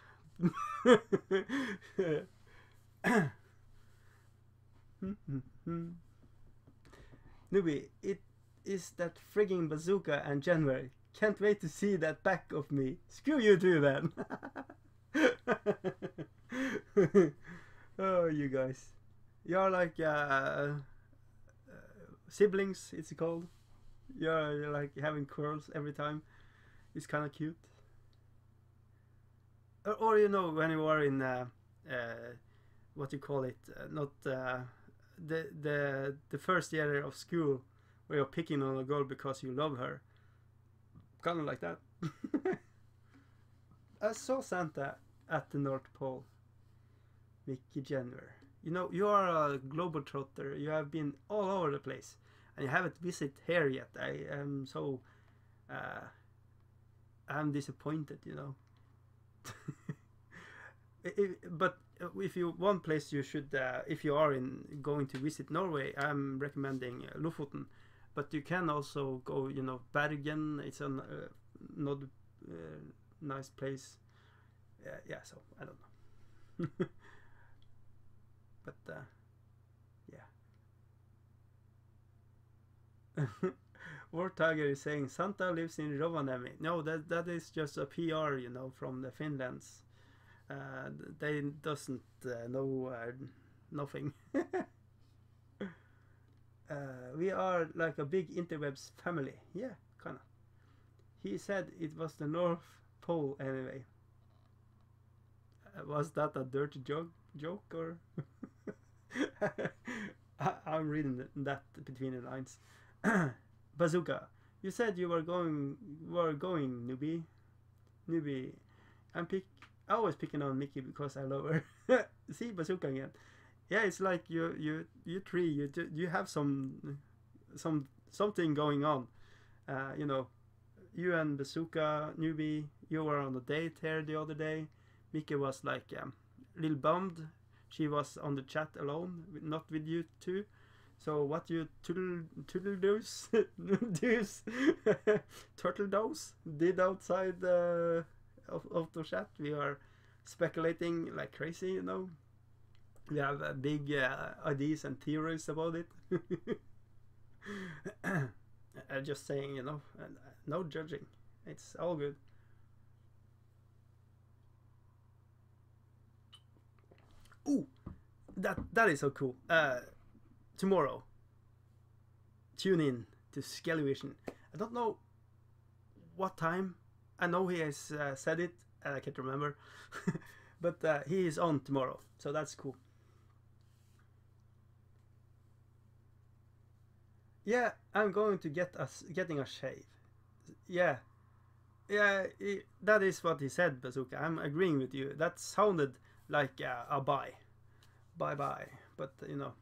Newbie, it is that frigging bazooka and January. Can't wait to see that back of me. Screw you too, man. Oh, you guys. You're like siblings, it's called. You're like having quarrels every time. It's kind of cute. Or you know, when you are in what you call it, not the first year of school, where you're picking on a girl because you love her. Kind of like that. I saw Santa at the North Pole. Mickey Jenner. You know, you are a globetrotter. You have been all over the place, and you haven't visited here yet. I am so, I'm disappointed. You know. But if you one place you should, if you are going to visit Norway, I'm recommending Lofoten. But you can also go, you know, Bergen. It's another nice place. Yeah, so I don't know. But yeah. War Tiger is saying Santa lives in Rovaniemi. No, that is just a PR, you know, from the Finlands. They doesn't know nothing. We are like a big interwebs family. Yeah, kinda. He said it was the North Pole anyway. Was that a dirty joke or? I'm reading that between the lines. Bazooka, you said you were going, newbie. I was picking on Mickey because I love her. See, Bazooka again. Yeah, it's like you three, you have something going on. You know, you and Bazooka, newbie, you were on a date here the other day. Mickey was like a little bummed. She was on the chat alone, not with you two. So what you turtle does turtle does did outside of the chat? We are speculating like crazy, you know. We have big ideas and theories about it. Just saying, you know, no judging. It's all good. Ooh, that is so cool. Tomorrow, tune in to Skellievision. I don't know what time. I know he has said it, and I can't remember. But he is on tomorrow, so that's cool. Yeah, I'm going to getting a shave. Yeah, yeah, that is what he said, Bazooka. I'm agreeing with you. That sounded like a bye. Bye. But, you know,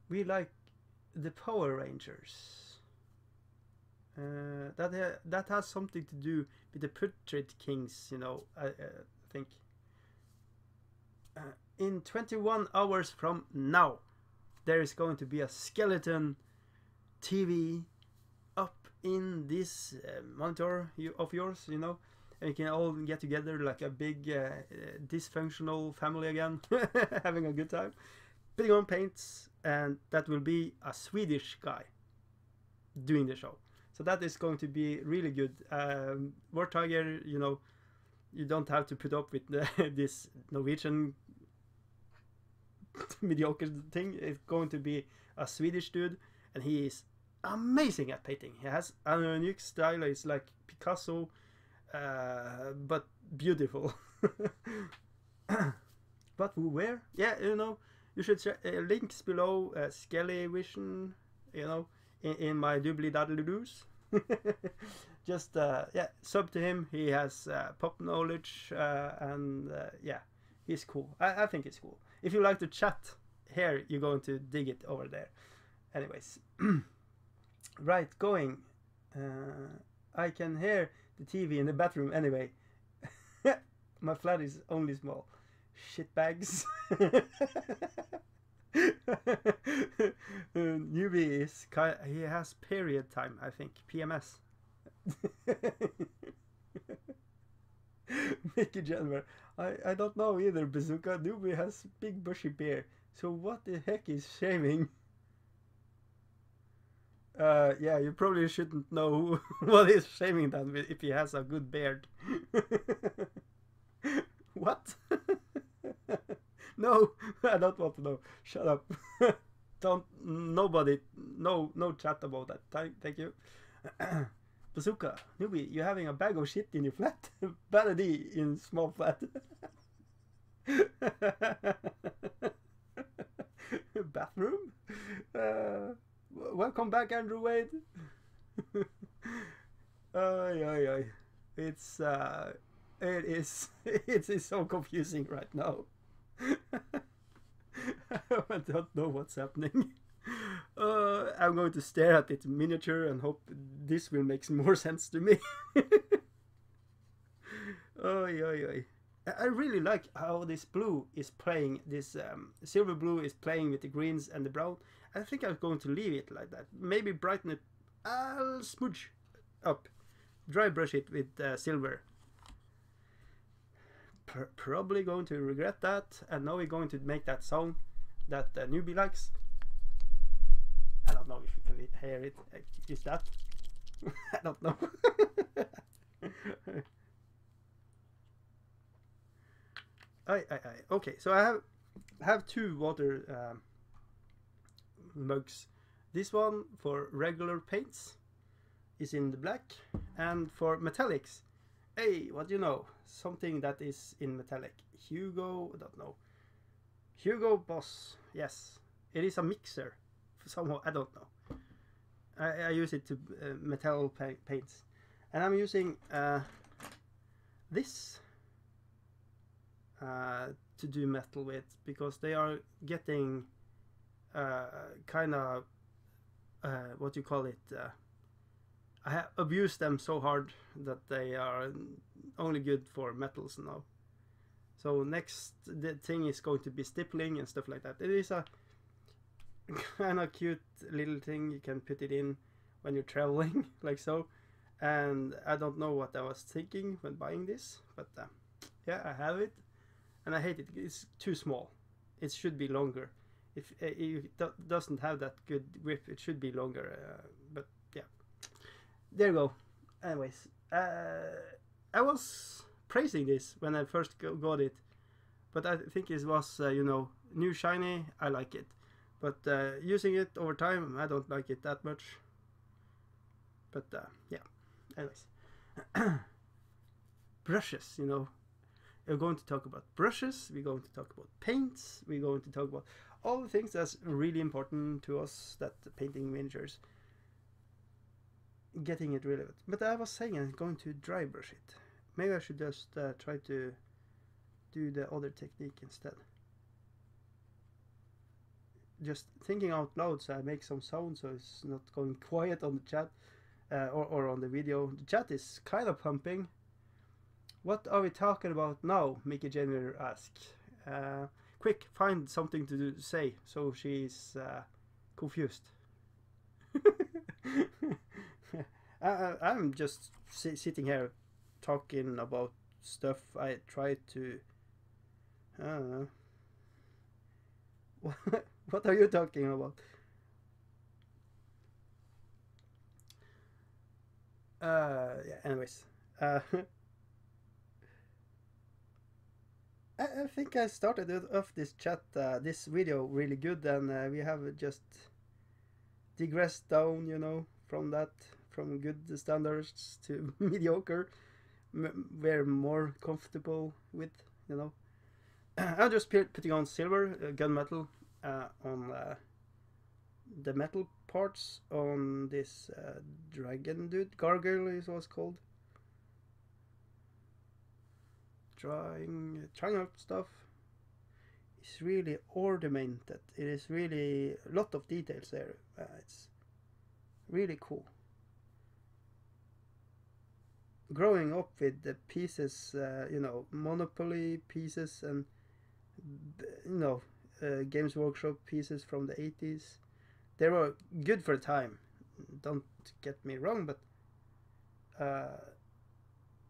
we like the Power Rangers. That has something to do with the Portrait Kings, you know, I think. In 21 hours from now, there is going to be a skeleton TV up in this monitor of yours, you know, and you can all get together like a big dysfunctional family again, having a good time, putting on paints, and that will be a Swedish guy doing the show. So that is going to be really good. War Tiger, you know, you don't have to put up with this Norwegian mediocre thing. It's going to be a Swedish dude, and he is amazing at painting. He has a unique style. It's like Picasso, but beautiful. But where? Yeah, you know, you should check links below. Skellievision, you know, in my doobly daddly doos. Just yeah, sub to him. He has pop knowledge, and yeah, he's cool. I think he's cool. If you like to chat here, you're going to dig it over there. Anyways, right, going. I can hear the TV in the bathroom anyway. My flat is only small. Shitbags. Newbie is he has period time, I think. PMS. Mickey Jenner. I don't know either, Bazooka. Newbie has big bushy beard. So what the heck is shaving? Yeah, you probably shouldn't know what is shaving then if he has a good beard. What? No, I don't want to know. Shut up. Don't, nobody, no chat about that. Thank you. Bazooka, Newbie, you're having a bag of shit in your flat. Bad D in small flat. Bathroom? Welcome back, Andrew Wade. Ay. It's It is. It is so confusing right now. I don't know what's happening. I'm going to stare at its miniature and hope this will make more sense to me. Oy, oy, oy. I really like how this blue is playing. This silver blue is playing with the greens and the brown. I think I'm going to leave it like that. Maybe brighten it. I'll smudge up. Dry brush it with silver. Probably going to regret that. And now we're going to make that sound that newbie likes. I don't know if you can hear it. Is that? I don't know. Okay, so I have two water mugs. This one for regular paints is in the black, and for metallics, hey, what do you know? Something that is in metallic. Hugo, I don't know. Hugo Boss, yes, it is a mixer. Somehow, I don't know. I use it to metal paints, and I'm using this to do metal with, because they are getting kind of what you call it. I have abused them so hard that they are only good for metals now. So next, the thing is going to be stippling and stuff like that. It is a kind of cute little thing you can put it in when you're traveling, like so. And I don't know what I was thinking when buying this, but yeah, I have it, and I hate it. It's too small. It should be longer. If it doesn't have that good grip, it should be longer. But yeah, there you go. Anyways, I was praising this when I first got it, but I think it was you know, new shiny. I like it, but using it over time, I don't like it that much. But yeah, anyways. Brushes, you know, we're going to talk about brushes, we're going to talk about paints, we're going to talk about all the things that's really important to us, that painting miniatures, getting it relevant. But I was saying I'm going to dry brush it. Maybe I should just try to do the other technique instead. Just thinking out loud, so I make some sound, so it's not going quiet on the chat or on the video. The chat is kind of pumping. What are we talking about now? Mickey Jenner asked. Quick, find something to say, so she's confused. I'm just sitting here talking about stuff. I try to. I don't know. What are you talking about? Yeah. Anyways, I think I started off this chat, this video really good, and we have just digressed down, you know, from that, from good standards to mediocre. We're more comfortable with, you know. I'm just putting on silver, gunmetal, on the metal parts on this dragon dude. Gargoyle is what's called. Trying out stuff. It's really ornamented. It is really a lot of details there. It's really cool. Growing up with the pieces, you know, Monopoly pieces, and you know, Games Workshop pieces from the 80s. They were good for the time. Don't get me wrong, but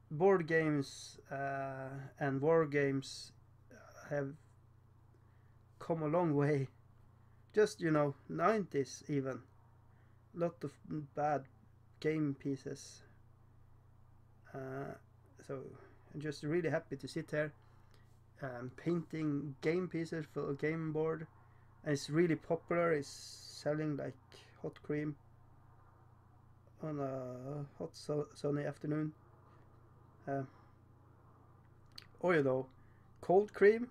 board games and war games have come a long way. Just, you know, 90s even. Lot of bad game pieces. So I'm just really happy to sit here painting game pieces for a game board. And it's really popular. It's selling like hot cream on a hot sunny afternoon. Or you know, cold cream,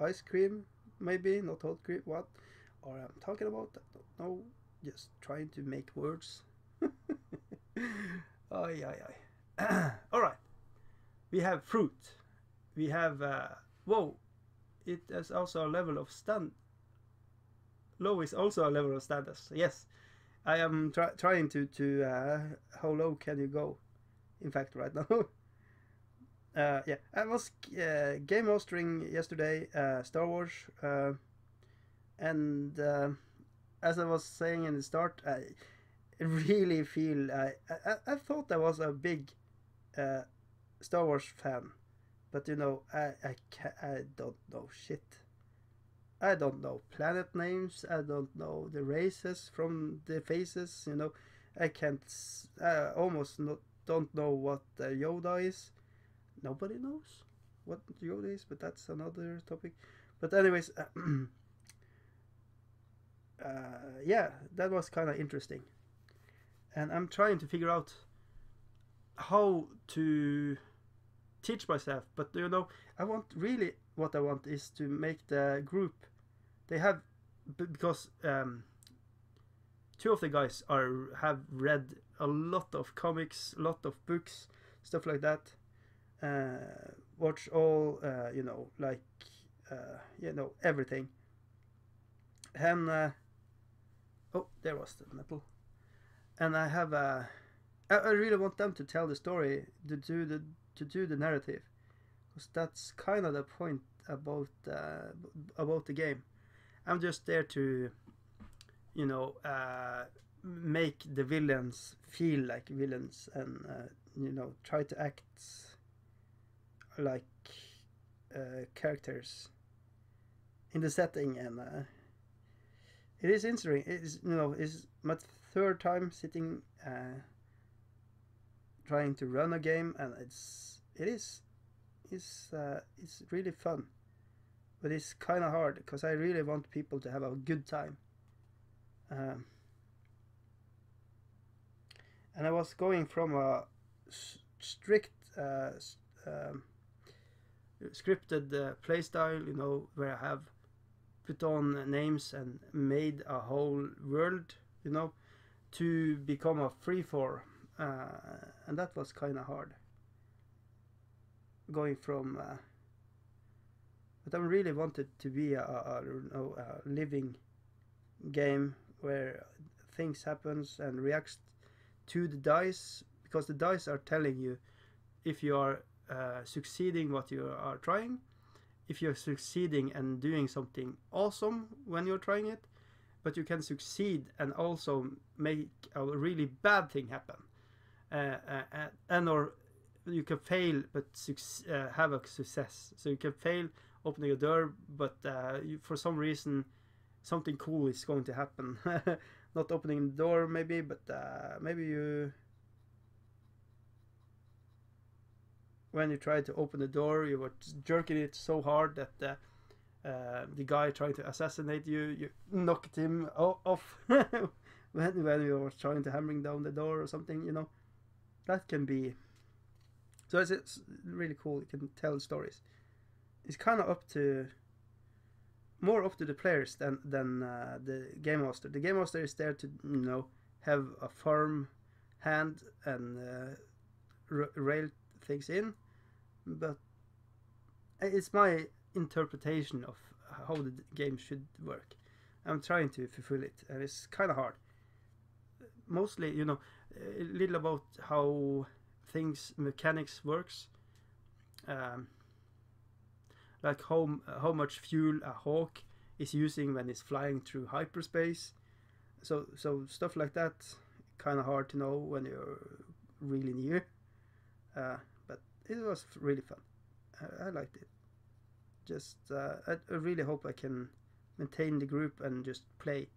ice cream, maybe, not hot cream. What are I'm talking about? I don't know. Just trying to make words. Ay. All right. we have fruit. We have whoa. It is also a level of stand. Low is also a level of status. Yes, I am trying to how low can you go? In fact, right now. Yeah, I was game mastering yesterday, Star Wars, and as I was saying in the start, I really feel I thought I was a big Star Wars fan, but you know I don't know shit. I don't know planet names. I don't know the races from the faces. You know, I can't. Almost not, don't know what Yoda is. Nobody knows what Yoda is, but that's another topic. But anyways, yeah, that was kind of interesting, and I'm trying to figure out how to teach myself. But you know, I want really what I want is to make the group. They have because two of the guys have read a lot of comics, a lot of books, stuff like that. Watch all you know, like you know, everything. And oh, there was the nipple. And I have I really want them to tell the story, to do the narrative, because that's kind of the point about the game. I'm just there to, you know, make the villains feel like villains, and you know, try to act like characters in the setting. And it is interesting. It is, you know, it's my third time sitting trying to run a game, and it's really fun, but it's kind of hard because I really want people to have a good time. And I was going from a strict scripted playstyle, you know, where I have put on names and made a whole world, you know, to become a free for, and that was kind of hard. Going from, but I really wanted to be a living game where things happens and reacts to the dice, because the dice are telling you if you are succeeding what you are trying, if you're succeeding and doing something awesome when you're trying it, but you can succeed and also make a really bad thing happen, and or you can fail but have a success. So you can fail opening a door, but for some reason something cool is going to happen. Not opening the door maybe, but maybe you, when you try to open the door, you were jerking it so hard that the guy trying to assassinate you knocked him off when you were trying to hammering down the door or something, you know. That can be, so it's really cool. You can tell stories. It's kind of more up to the players than the game master. The game master is there to, you know, have a firm hand and rail things in, but it's my interpretation of how the game should work. I'm trying to fulfill it, and it's kind of hard. Mostly, you know, a little about how mechanics works, like how much fuel a hawk is using when it's flying through hyperspace. So stuff like that, kind of hard to know when you're really new. But it was really fun. I liked it. Just I really hope I can maintain the group and just play,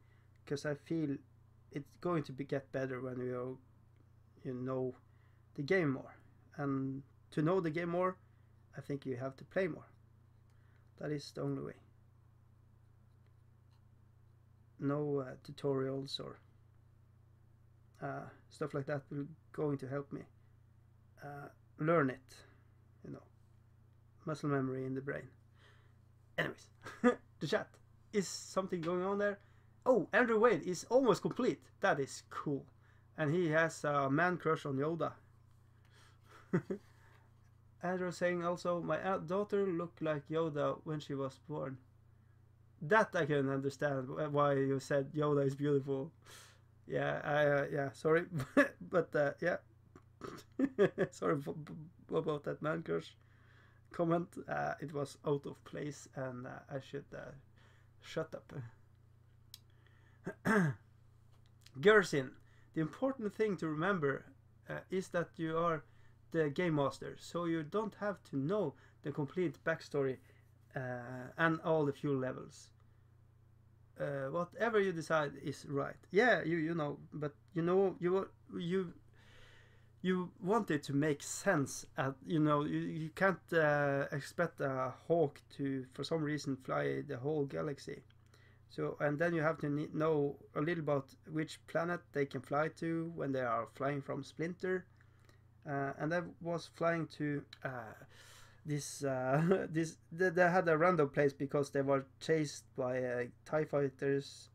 because I feel it's going to get better when you know the game more. And to know the game more, I think you have to play more. That is the only way. No tutorials or stuff like that will going to help me learn it, you know, muscle memory in the brain. Anyways, the chat, is something going on there? Oh, Andrew Wade is almost complete. That is cool, and he has a man crush on Yoda. Andrew saying also, my daughter looked like Yoda when she was born. That I can understand why you said Yoda is beautiful. Yeah, yeah, sorry, but yeah, sorry about that man crush comment. It was out of place, and I should shut up. Gersin, the important thing to remember is that you are the game master, so you don't have to know the complete backstory and all the fuel levels. Whatever you decide is right. Yeah, you know, but you know you want it to make sense. You can't expect a hawk to for some reason fly the whole galaxy. So and then you have to know a little about which planet they can fly to when they are flying from Splinter. And I was flying to they had a random place because they were chased by TIE fighters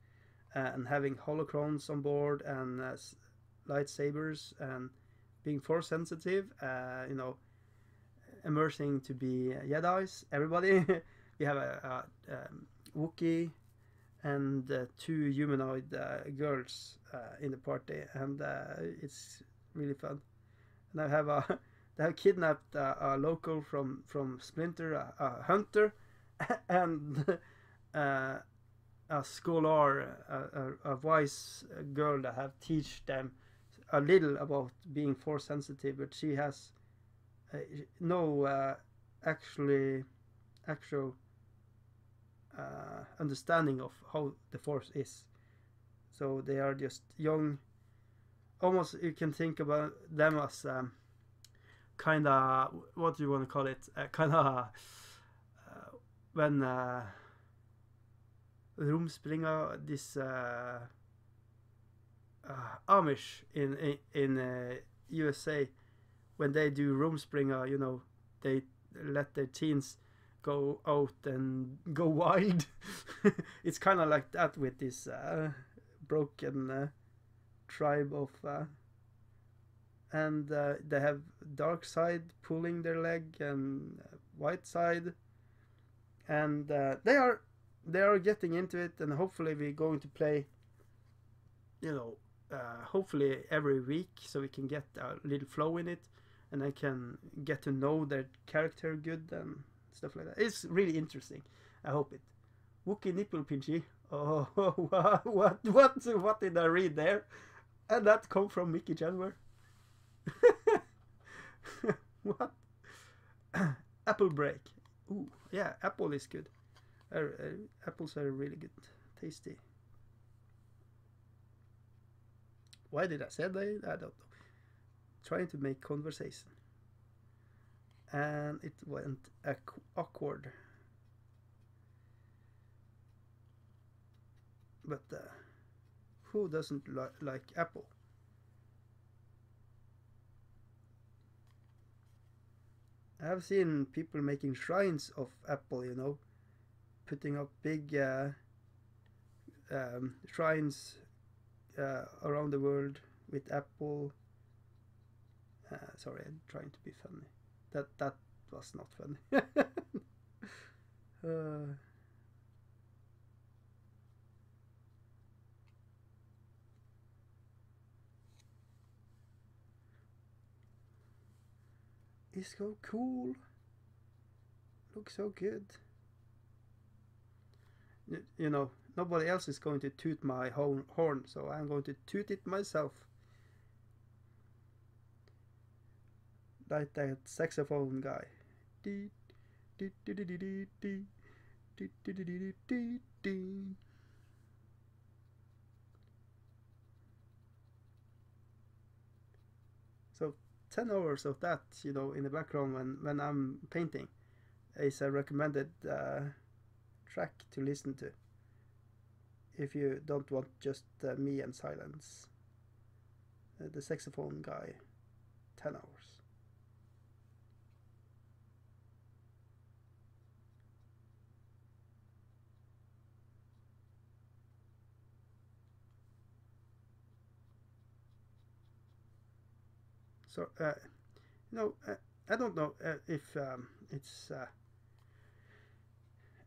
and having holocrons on board and lightsabers and being force sensitive, emerging to be Jedi's. Everybody, we have a Wookiee and two humanoid girls in the party, and it's really fun. And I have they have kidnapped a local from Splinter, a hunter, and a scholar, a wise girl that have teach them a little about being force sensitive, but she has no actual understanding of how the force is. So they are just young. Almost you can think about them as kind of, what do you want to call it? Kind of when Rumspringa, this Amish in USA, when they do Rumspringa, they let their teens go out and go wild. It's kind of like that with this broken tribe of and they have dark side pulling their leg and white side, and they are getting into it, and hopefully we're going to play hopefully every week, so we can get a little flow in it, and I can get to know their character good and stuff like that. It's really interesting. I hope it. Wookie nipple pinchy. Oh, what did I read there? And that come from Mickey Janwer. What? Apple break. Ooh, yeah, apple is good. Apples are really good, tasty. Why did I say that? I don't know. Trying to make conversation, and it went awkward. But who doesn't like apple? I have seen people making shrines of apple, putting up big shrines around the world with apple. Sorry, I'm trying to be funny. That was not funny. It's so cool. Looks so good. Nobody else is going to toot my horn, so I'm going to toot it myself. Like that saxophone guy. So 10 hours of that, in the background when I'm painting is a recommended track to listen to if you don't want just me and silence. The saxophone guy, 10 hours. So, I don't know if it's.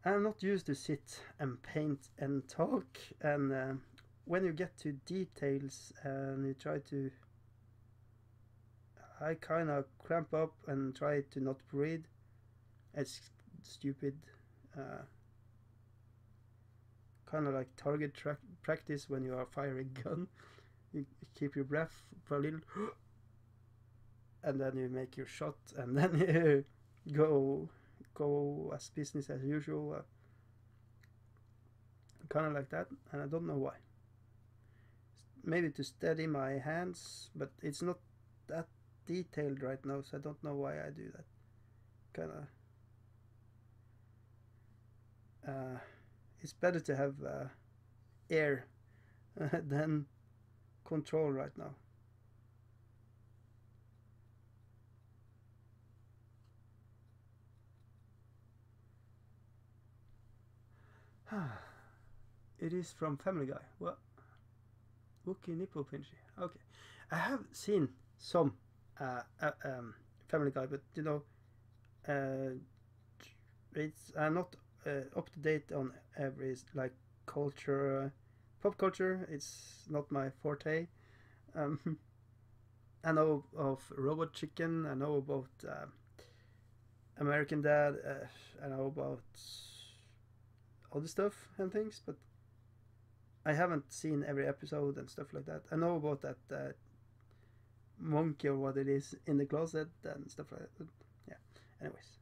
I'm not used to sit and paint and talk, and when you get to details and you try to, I kind of cramp up and try to not breathe. It's stupid. Uh, kind of like target practice when you are firing a gun. You keep your breath for a little, and then you make your shot, and then you go as business as usual. Kind of like that, and I don't know why. Maybe to steady my hands, but it's not that detailed right now, so I don't know why I do that. Kind of. It's better to have air than control right now. It is from Family Guy. What? Wookie nipple pinchy. Okay, I have seen some Family Guy, but you know, it's not up to date on every like culture, pop culture. It's not my forte. Um, I know of Robot Chicken. I know about American Dad. I know about other stuff and things, but I haven't seen every episode and stuff like that. I know about that monkey or what it is in the closet and stuff like that. But yeah. Anyways,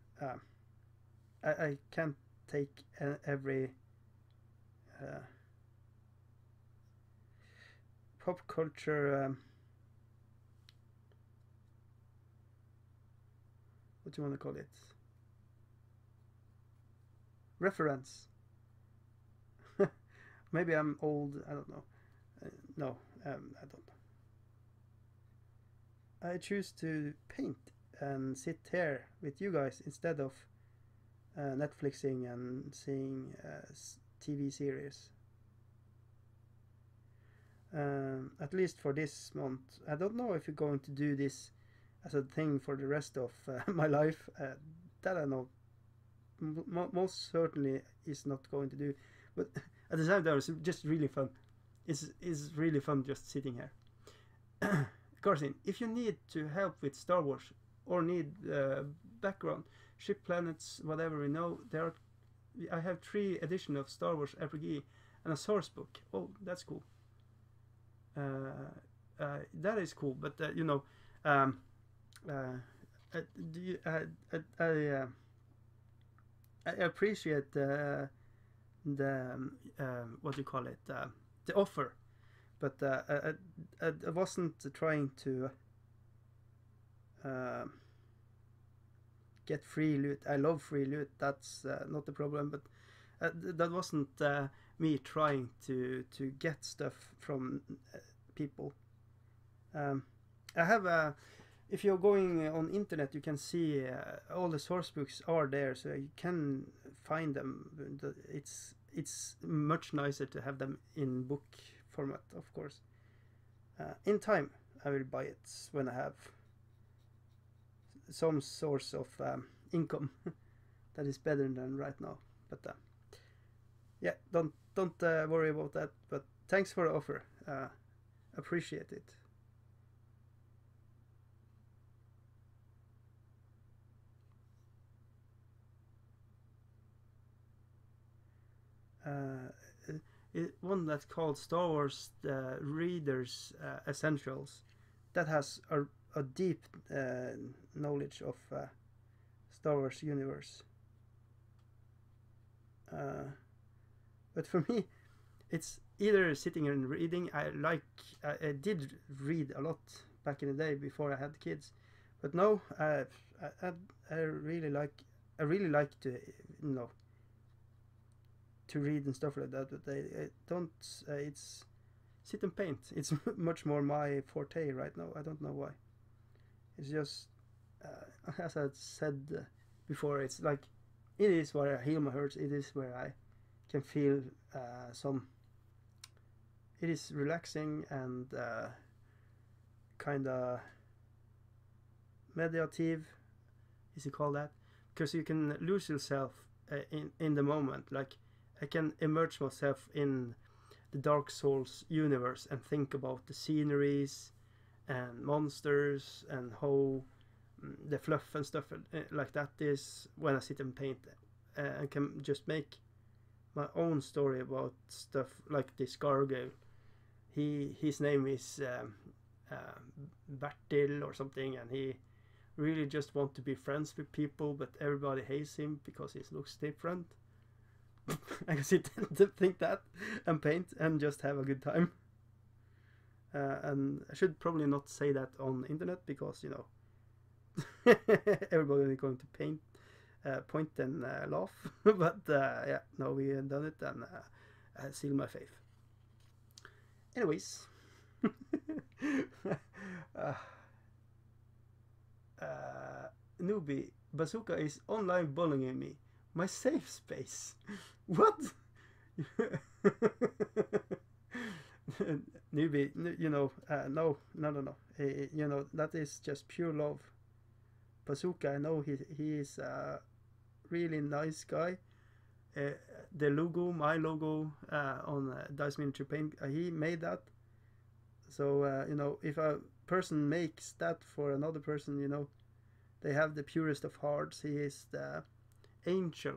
I can't take every pop culture. What do you want to call it? Reference. Maybe I'm old. I don't know. No, I don't know. I choose to paint and sit here with you guys instead of Netflixing and seeing TV series. At least for this month. I don't know if you're going to do this as a thing for the rest of my life. That I know most certainly is not going to do. But at the same time, it's just really fun. It's really fun just sitting here. Garcin, if you need to help with Star Wars or need background, ship planets, whatever we know, I have 3 editions of Star Wars RPG and a source book. Oh, that's cool. That is cool, but you know, do you, I appreciate the what do you call it, the offer, but I wasn't trying to get free loot. I love free loot. That's not the problem, but that wasn't me trying to get stuff from people. I have if you're going on internet, you can see all the source books are there, so you can find them. It's much nicer to have them in book format, of course. In time, I will buy it when I have some source of income that is better than right now. But yeah, don't worry about that. But thanks for the offer. Appreciate it. One that's called Star Wars Readers Essentials, that has a deep knowledge of Star Wars universe. But for me, it's either sitting and reading. I did read a lot back in the day before I had kids, but now I really like to to read and stuff like that. But I don't. It's sit and paint. It's much more my forte right now. I don't know why. It's just as I said before. It's like it is where I heal my hurts. It is where I can feel some. It is relaxing and kind of meditative. is it called that? Because you can lose yourself in the moment. Like I can immerse myself in the Dark Souls universe and think about the sceneries and monsters and how the fluff and stuff like that is when I sit and paint. I can just make my own story about stuff like this gargoyle. His name is Bertil or something, and he really just want to be friends with people, but everybody hates him because he looks different. I can sit and think that and paint and just have a good time. And I should probably not say that on the internet because, you know, everybody is going to point and laugh. But yeah, no, we have done it, and I seal my faith. Anyways. Newbie, Bazooka is online bullying me. My safe space. What? Newbie, you know, no. You know, that is just pure love. Bazooka, I know he is a really nice guy. The logo, my logo on Dice Miniature Paint, he made that. So, you know, if a person makes that for another person, you know, they have the purest of hearts. He is the angel,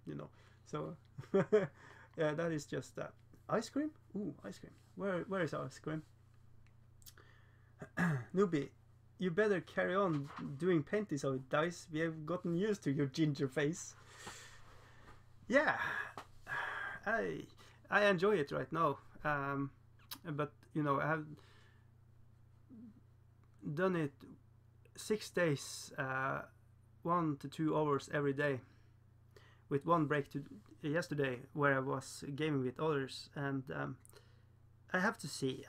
you know. So, yeah, that is just that. Ice cream? Ooh, ice cream. Where is ice cream? Newbie, you better carry on doing painting so it dies. We have gotten used to your ginger face. Yeah, I enjoy it right now. But you know, I have done it 6 days, 1 to 2 hours every day, with one break to yesterday where I was gaming with others, and I have to see.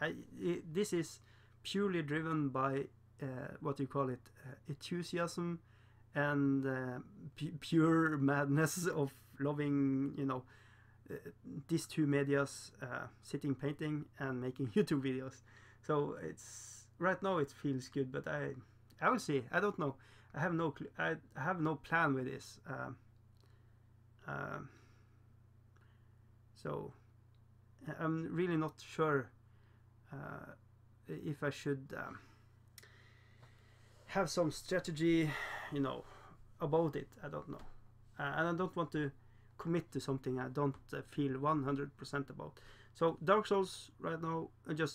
This is purely driven by what you call it, enthusiasm and pure madness of loving, you know, these two medias, sitting painting and making YouTube videos. So it's right now it feels good, but I will see. I don't know. I have no I have no plan with this. So I'm really not sure if I should have some strategy, you know, about it. I don't know, and I don't want to commit to something I don't feel 100% about. So Dark Souls right now, I'm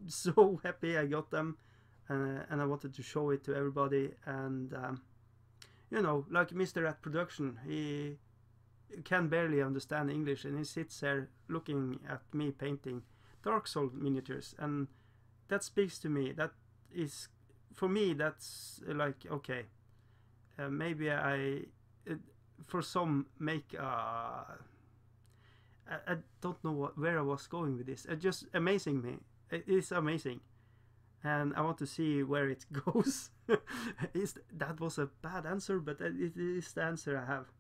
so happy I got them, and I wanted to show it to everybody. And you know, like Mr. at production, he can barely understand English, and he sits there looking at me painting Dark Souls miniatures, and that speaks to me. That is, for me, that's like, okay, maybe for some make I don't know where I was going with this. It just amazing me. It is amazing, and I want to see where it goes. That was a bad answer, but it is the answer I have.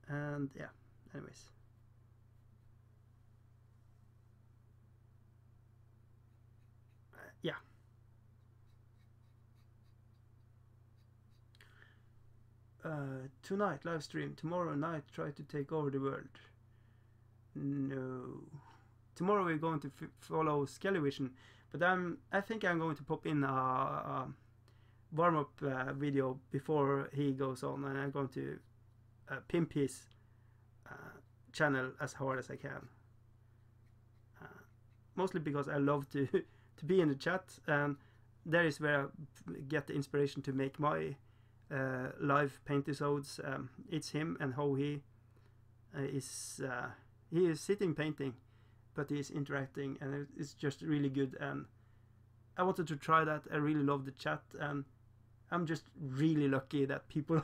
And yeah, anyways. Yeah. Tonight live stream. Tomorrow night try to take over the world. No. Tomorrow we're going to follow Skellievisoins, but I think I'm going to pop in a warm-up video before he goes on, and I'm going to pimp his channel as hard as I can. Mostly because I love to be in the chat, and there is where I get the inspiration to make my live paint episodes. It's him and how he is sitting painting, but he is interacting, and it's just really good. And I wanted to try that. I really love the chat, and I'm just really lucky that people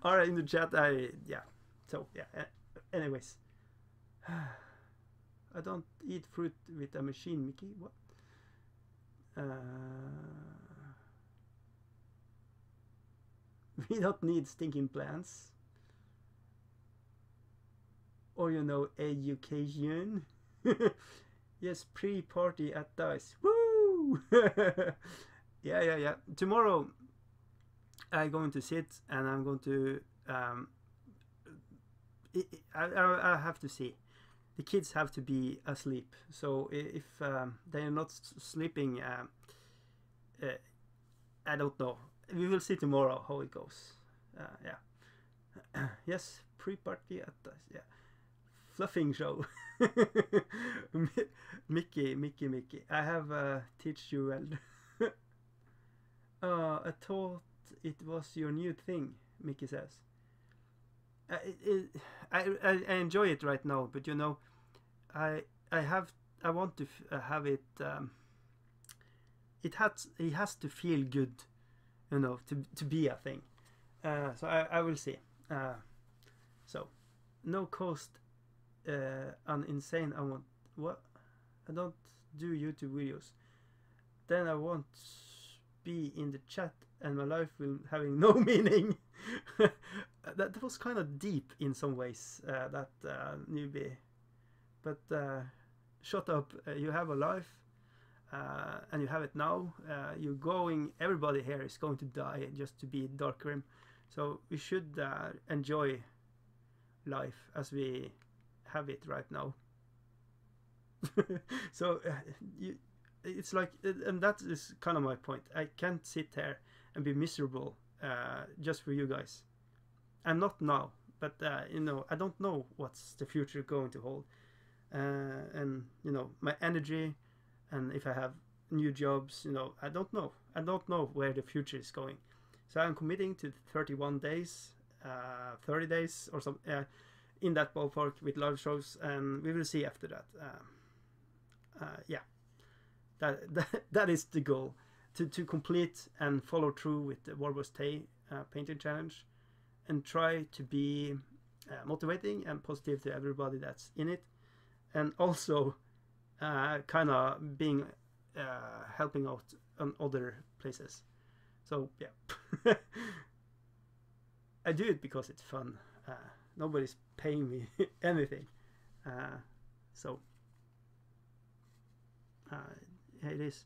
are in the chat. Yeah. So yeah. Anyways, I don't eat fruit with a machine, Mickey. What? We don't need stinking plants. Or, you know, education. Yes, pre-party at Dice. Woo! Yeah. Tomorrow I'm going to sit and I'm going to I have to see. The kids have to be asleep. So if they are not sleeping, I don't know. We will see tomorrow how it goes. Yeah. Yes, pre-party at the, yeah, fluffing show. Mickey. I have teach you well. I thought it was your new thing, Mickey says. I enjoy it right now, but you know, I I want to have it. It has to feel good, you know, to be a thing. So I will see. So no cost on insane. I want what? I don't do YouTube videos. Then I won't be in the chat, and my life will having no meaning. That was kind of deep in some ways. That newbie, but shut up. You have a life. And you have it now. You're going. Everybody here is going to die just to be Dark Grim, so we should enjoy life as we have it right now. So it's like, and that is kind of my point. I can't sit here and be miserable just for you guys. I'm not now, but you know, I don't know what's the future going to hold, and you know, my energy. And if I have new jobs, you know, I don't know. I don't know where the future is going. So I'm committing to 31 days, 30 days or something, in that ballpark with live shows, and we will see after that. Yeah, that is the goal, to complete and follow through with the Warboss Tay painting challenge, and try to be motivating and positive to everybody that's in it, and also kind of being helping out on other places. So yeah, I do it because it's fun. Nobody's paying me anything, so it is.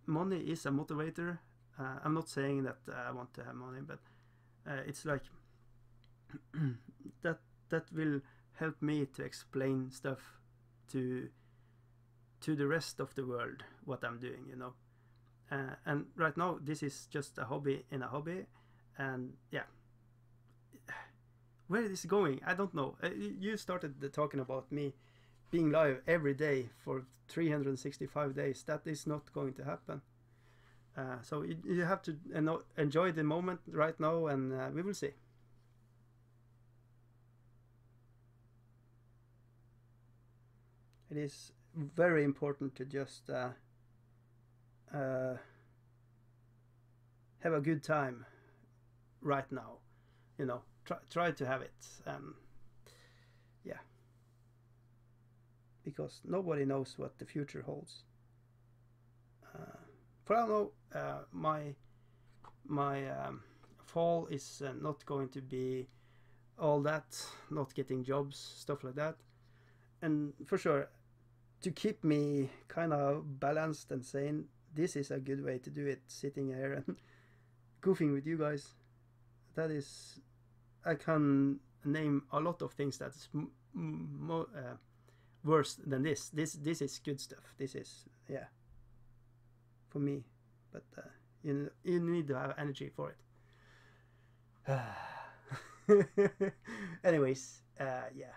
Money is a motivator. I'm not saying that I want to have money, but it's like that will help me to explain stuff to the rest of the world, what I'm doing, you know. And right now this is just a hobby in a hobby, and yeah, where is this going? I don't know. You started talking about me being live every day for 365 days. That is not going to happen. So you have to enjoy the moment right now, and we will see. It is very important to just have a good time right now, you know. Try to have it, yeah, because nobody knows what the future holds. For now, my fall is not going to be all that, not getting jobs, stuff like that. And for sure, to keep me kind of balanced and sane, this is a good way to do it, sitting here and goofing with you guys. That is, I can name a lot of things that's worse than this. This is good stuff. This is, yeah, for me. But you need to have energy for it. Anyways, yeah.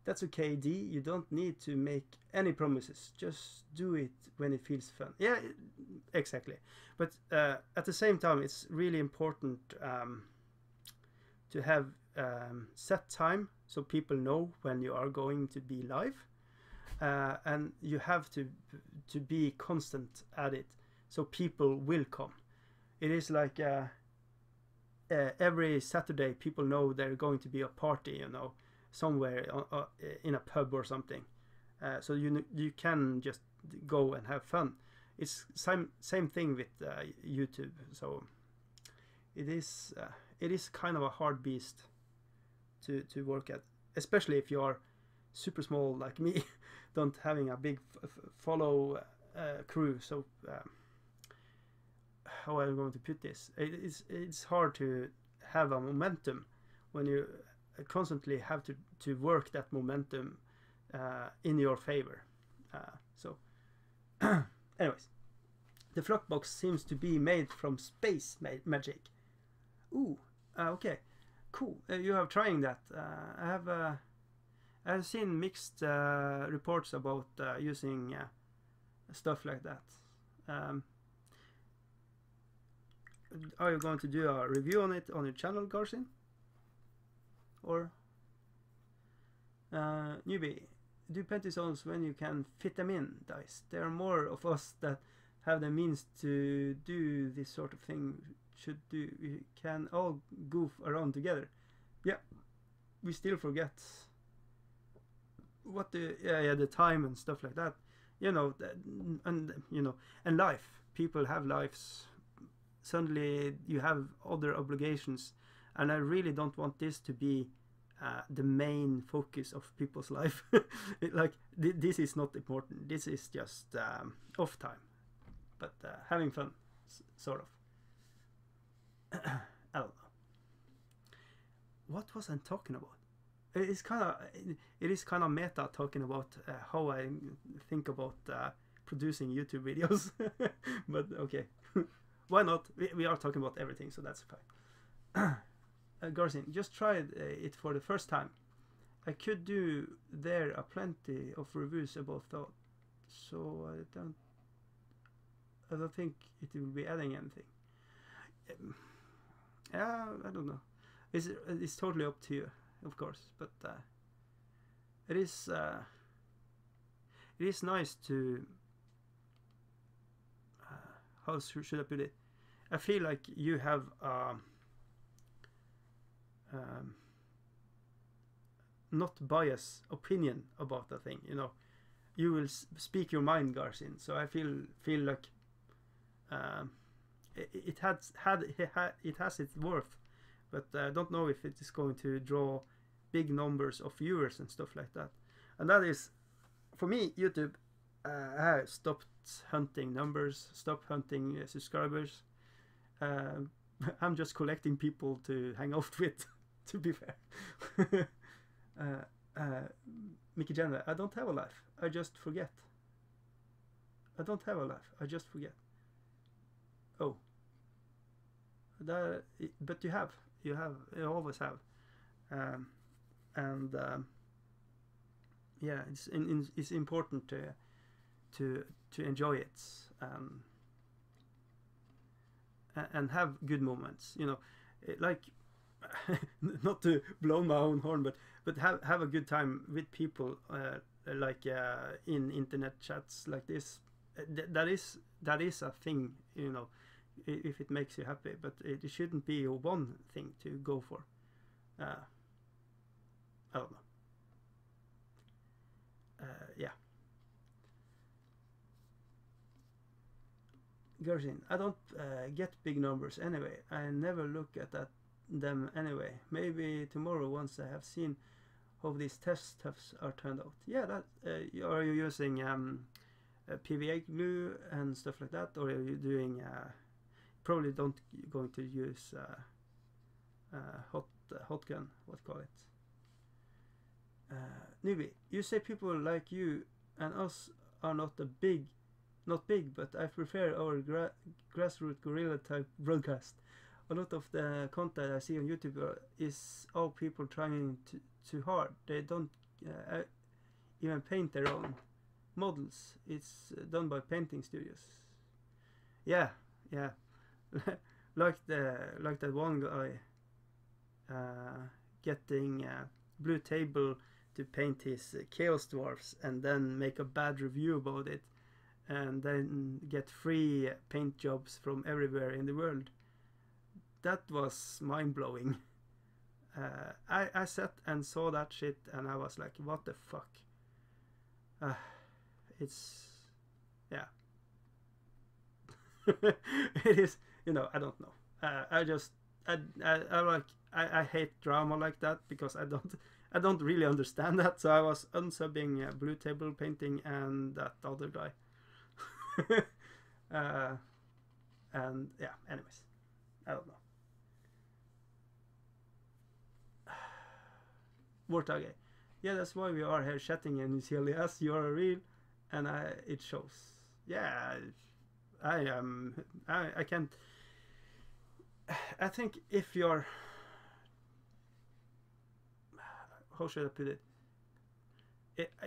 That's okay, D. You don't need to make any promises. Just do it when it feels fun. Yeah, exactly. But at the same time, it's really important to have set time so people know when you are going to be live. And you have to be constant at it so people will come. It is like every Saturday people know there's going to be a party, you know, somewhere in a pub or something, so you can just go and have fun. It's same thing with YouTube. So it is kind of a hard beast to work at, especially if you are super small like me, don't having a big follow crew. So how I'm going to put this. It's hard to have a momentum when you constantly have to work that momentum in your favor. So, anyways, the Flockbox seems to be made from space magic. Ooh, okay, cool. You have trying that. I've seen mixed reports about using stuff like that. Are you going to do a review on it on your channel, Garsin? Or newbie, do plenty zones when you can fit them in, dice. There are more of us that have the means to do this sort of thing. We can all goof around together. Yeah, we still forget what the time and stuff like that. You know, and life. People have lives. Suddenly you have other obligations, and I really don't want this to be the main focus of people's life. This is not important. This is just off time, but having fun, sort of. I don't know. What was I talking about? It is kind of meta talking about how I think about producing YouTube videos. But okay, why not? We are talking about everything, so that's fine. Garcin, just tried it for the first time. I could do there a plenty of reviews about that, so I don't think it will be adding anything. Yeah, I don't know. It's totally up to you, of course, but it is nice to how should I put it? I feel like you have not biased opinion about the thing. You know, you will speak your mind, Garcin. So I feel like it has its worth, but I don't know if it is going to draw big numbers of viewers and stuff like that. And that is, for me, YouTube. I stopped hunting numbers, stopped hunting subscribers. I'm just collecting people to hang out with, to be fair. Mickey Jenner, I don't have a life. I just forget. I don't have a life. I just forget. Oh. But you have. You always have. Yeah, it's important to enjoy it and have good moments. You know, like not to blow my own horn, but have a good time with people, in internet chats like this. That is a thing, you know, if it makes you happy, but it shouldn't be one thing to go for. I don't know. Yeah. Gersin, I don't get big numbers anyway. I never look at them anyway. Maybe tomorrow, once I have seen how these tests are turned out. Yeah, that are you using PVA glue and stuff like that, or are you doing? Probably don't going to use hot gun. What call it? Newbie, you say people like you and us are not big, but I prefer our grassroots guerrilla type broadcast. A lot of the content I see on YouTube is all people trying too hard. They don't even paint their own models. It's done by painting studios. Yeah. like that one guy getting Blue Table to paint his Chaos Dwarfs and then make a bad review about it, and then get free paint jobs from everywhere in the world. That was mind-blowing. I sat and saw that shit and I was like, what the fuck? It's... yeah. It is, you know, I don't know. I hate drama like that because I don't really understand that. So I was unsubbing Blue Table Painting and that other guy. And yeah, anyways, I don't know. Vortage. Yeah, that's why we are here chatting, and you see, yes, you are real, and it shows. Yeah, I am. I can't. I think if you're, how should I put it?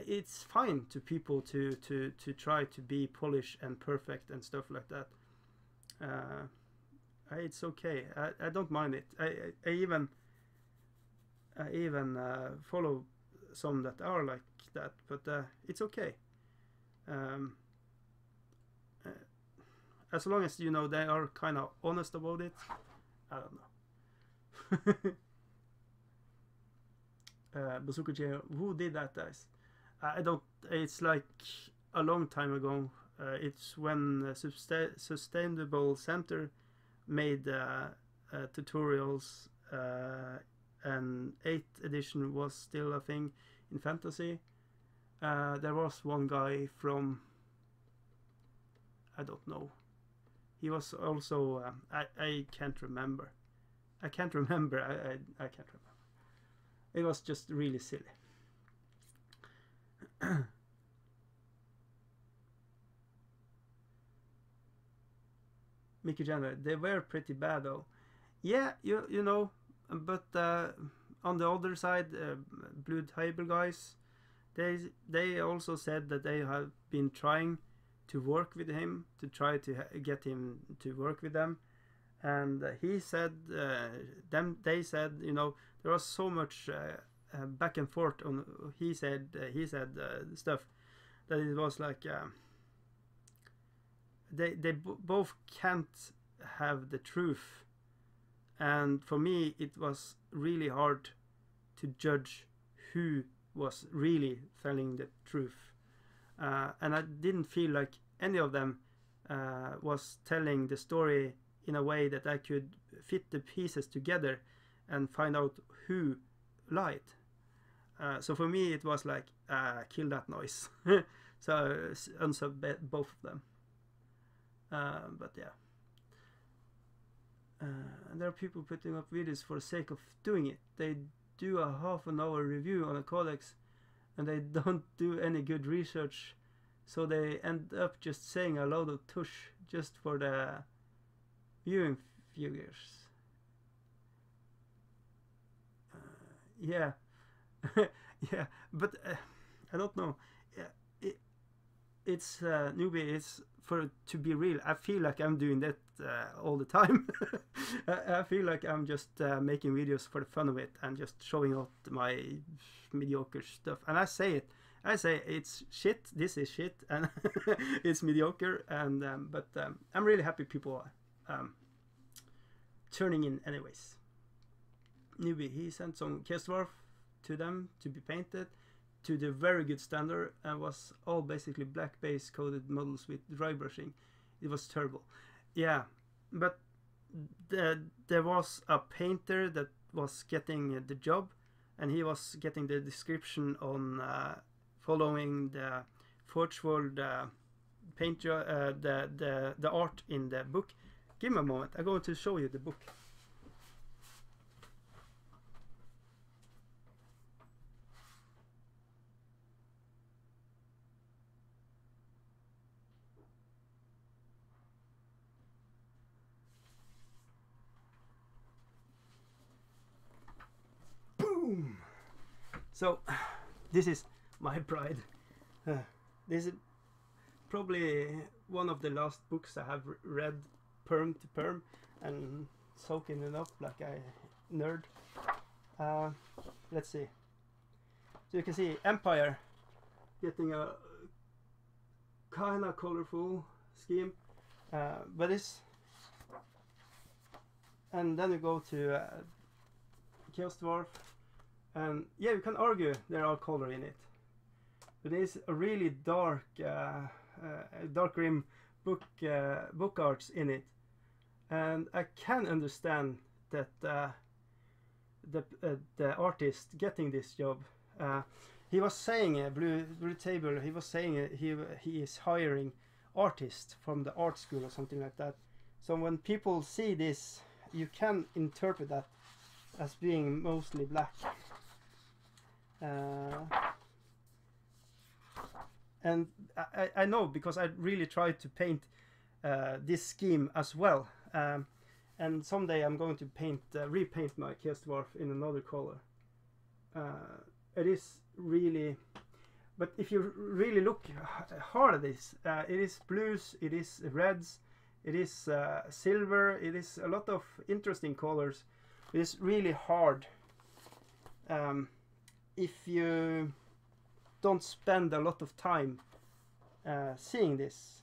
It's fine to people to try to be polished and perfect and stuff like that. It's okay. I don't mind it. I even follow some that are like that, but it's okay. As long as, you know, they are kind of honest about it. I don't know. Bazooka J, who did that, guys? I don't. It's like a long time ago. It's when Sustainable Center made tutorials, and 8th edition was still a thing in fantasy. There was one guy from, I don't know. He was also I can't remember. I can't remember. I can't remember. It was just really silly. Mickey Jenner, they were pretty bad though. Yeah, you know, but on the other side, Blue Table guys, they also said that they have been trying to work with him, to try to get him to work with them, and he said, they said, you know, there was so much back and forth on. He said stuff that it was like they both can't have the truth, and for me it was really hard to judge who was really telling the truth, and I didn't feel like any of them was telling the story in a way that I could fit the pieces together and find out who lied. So for me it was like, kill that noise. So unsub both of them. But yeah, and there are people putting up videos for the sake of doing it. They do a half-an-hour review on a codex and they don't do any good research, so they end up just saying a load of tush just for the viewing figures. Yeah. Yeah, but I don't know. It's newbie. It's for to be real. I feel like I'm doing that all the time. I feel like I'm just making videos for the fun of it and just showing out my mediocre stuff. And I say it. I say it's shit. This is shit, and it's mediocre. And but I'm really happy people are turning in anyways. Newbie, he sent some Kestwarf to them to be painted to the very good standard, and was all basically black base coated models with dry brushing. It was terrible. Yeah, but there was a painter that was getting the job, and he was getting the description on following the Forge World paint the art in the book. Give me a moment. I'm going to show you the book. Boom! So, this is my pride. This is probably one of the last books I have read perm to perm and soaking it up like a nerd. Let's see. So you can see Empire getting a kind of colorful scheme, but it's, and then you go to Chaos Dwarf, and yeah, you can argue there are color in it, but it's a really dark dark grim book arts in it, and I can understand that the artist getting this job, he was saying Blue Table, he was saying he is hiring artists from the art school or something like that, So when people see this, you can interpret that as being mostly black. And I know, because I really tried to paint this scheme as well. And someday I'm going to repaint my Chaos Dwarf in another color. It is really, but if you really look hard at this, it is blues, it is reds, it is silver, it is a lot of interesting colors. It is really hard if you don't spend a lot of time seeing this.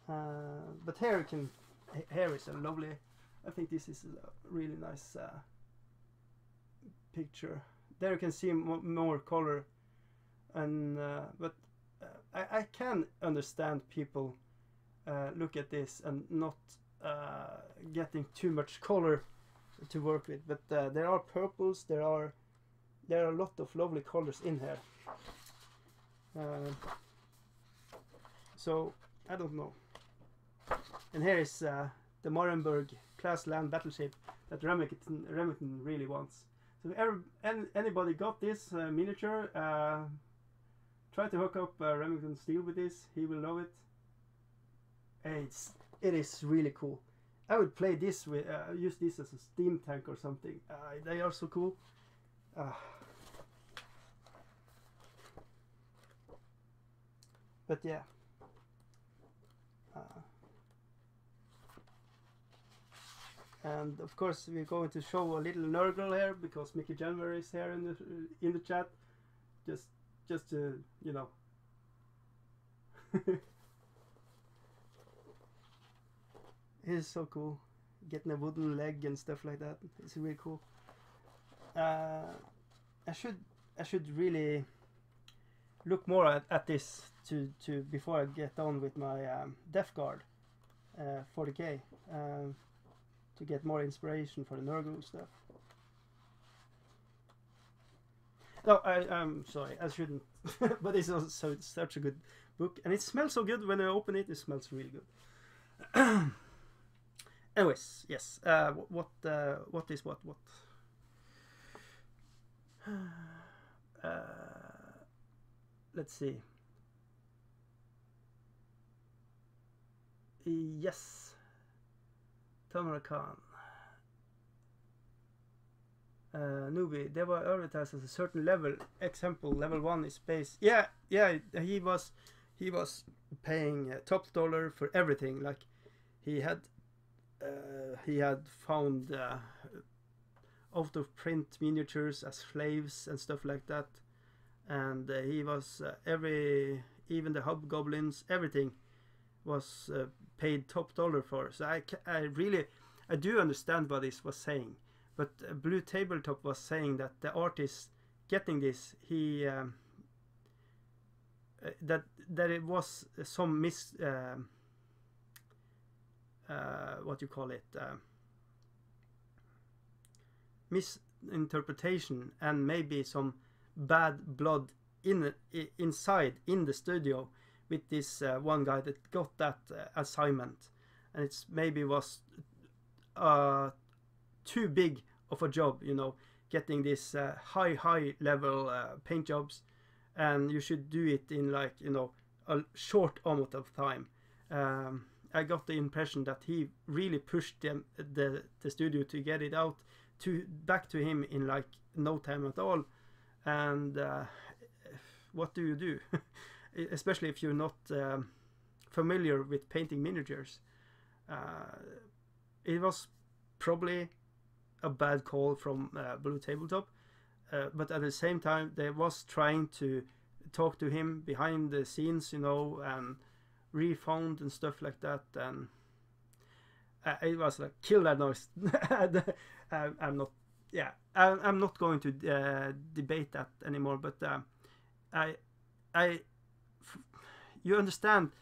But here is a lovely, I think this is a really nice picture. There you can see more color, and but I can understand people look at this and not getting too much color to work with. But there are purples, there are a lot of lovely colors in here. So I don't know. And here is the Morenburg class land battleship that Remington really wants. So if anybody got this miniature, try to hook up Remington Steel with this. He will love it. It is really cool. I would play this with use this as a steam tank or something. They are so cool. But yeah. And of course we're going to show a little Nurgle here because Mickey January is here in the chat, just to, you know. It's so cool, getting a wooden leg and stuff like that. It's really cool. I should really look more at this to before I get on with my Death Guard 40k. To get more inspiration for the Nurgle stuff. No, I'm sorry, I shouldn't. But it's also such a good book, and it smells so good when I open it. It smells really good. Anyways, yes. What is what? Let's see. Yes. Tamara Khan. Newbie, they were advertised as a certain level. Example, level 1 is space. Yeah, he was paying top dollar for everything. Like he had found out of print miniatures as slaves and stuff like that, and he was even the hobgoblins, everything was paid top dollar for. So I do understand what this was saying, but Blue Tabletop was saying that the artist getting this, he that it was some what you call it, misinterpretation and maybe some bad blood inside in the studio with this one guy that got that assignment, and it's maybe was too big of a job, you know, getting this high level paint jobs, and you should do it in, like, you know, a short amount of time. I got the impression that he really pushed the studio to get it out back to him in like no time at all. And what do you do? Especially if you're not familiar with painting miniatures. It was probably a bad call from Blue Tabletop, but at the same time they was trying to talk to him behind the scenes, you know, and refund and stuff like that, and it was like, kill that noise. I'm not going to debate that anymore, but you understand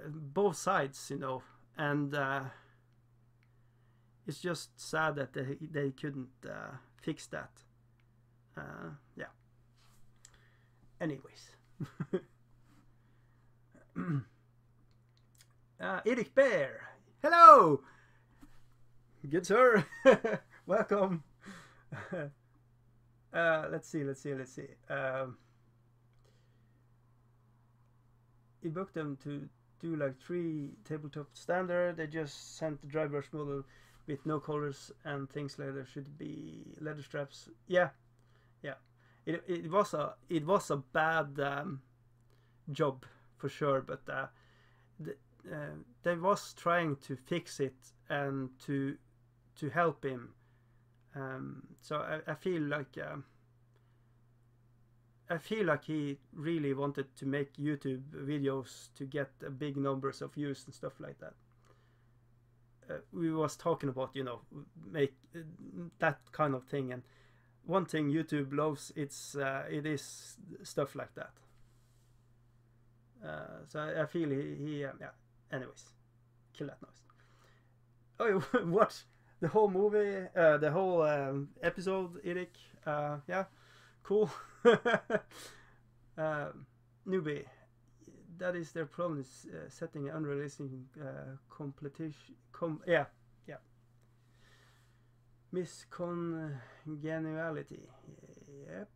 both sides, you know, and it's just sad that they couldn't fix that. Yeah. Anyways. Eric Bear. Hello. Good sir. Welcome. Let's see. He booked them to do like 3 tabletop standard. They just sent the dry brush model with no colors and things like there should be leather straps. Yeah. It was a bad job, for sure, but they was trying to fix it and to help him. So I feel like he really wanted to make YouTube videos to get big numbers of views and stuff like that. We was talking about, you know, make that kind of thing, and one thing YouTube loves, it is stuff like that. So I feel he yeah. Anyways, kill that noise. Oh, you watch the whole movie, the whole episode, Eric? Yeah, cool. Newbie, that is their problem, is setting unrealistic competition. Yeah. Miscongeniality. Yep.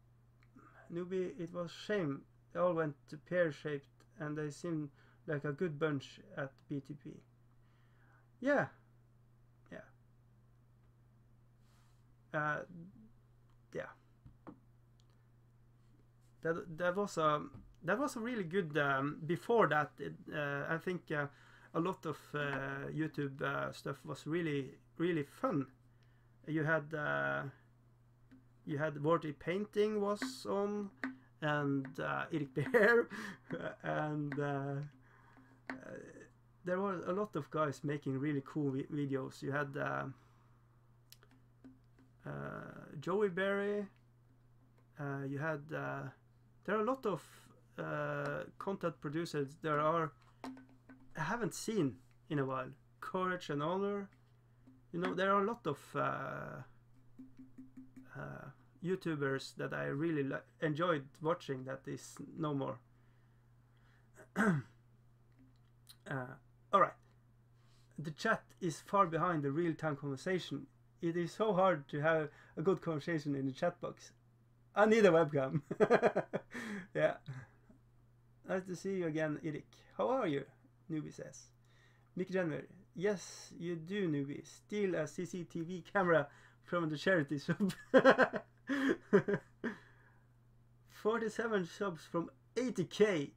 Newbie, it was shame. They all went to pear-shaped and they seemed like a good bunch at BTP. Yeah. That was a really good. Before that, I think a lot of YouTube stuff was really fun. You had Worthy Painting was on, and Eric Bear, and there were a lot of guys making really cool videos. You had Joey Berry. You had there are a lot of content producers I haven't seen in a while. Courage and Honor. You know, there are a lot of YouTubers that I really enjoyed watching that is no more. Alright. The chat is far behind the real-time conversation. It is so hard to have a good conversation in the chat box. I need a webcam. Yeah. Nice to see you again, Eric. How are you? Newbie says. Mick January. Yes, you do, Newbie. Steal a CCTV camera from the charity shop. 47 subs from 80k.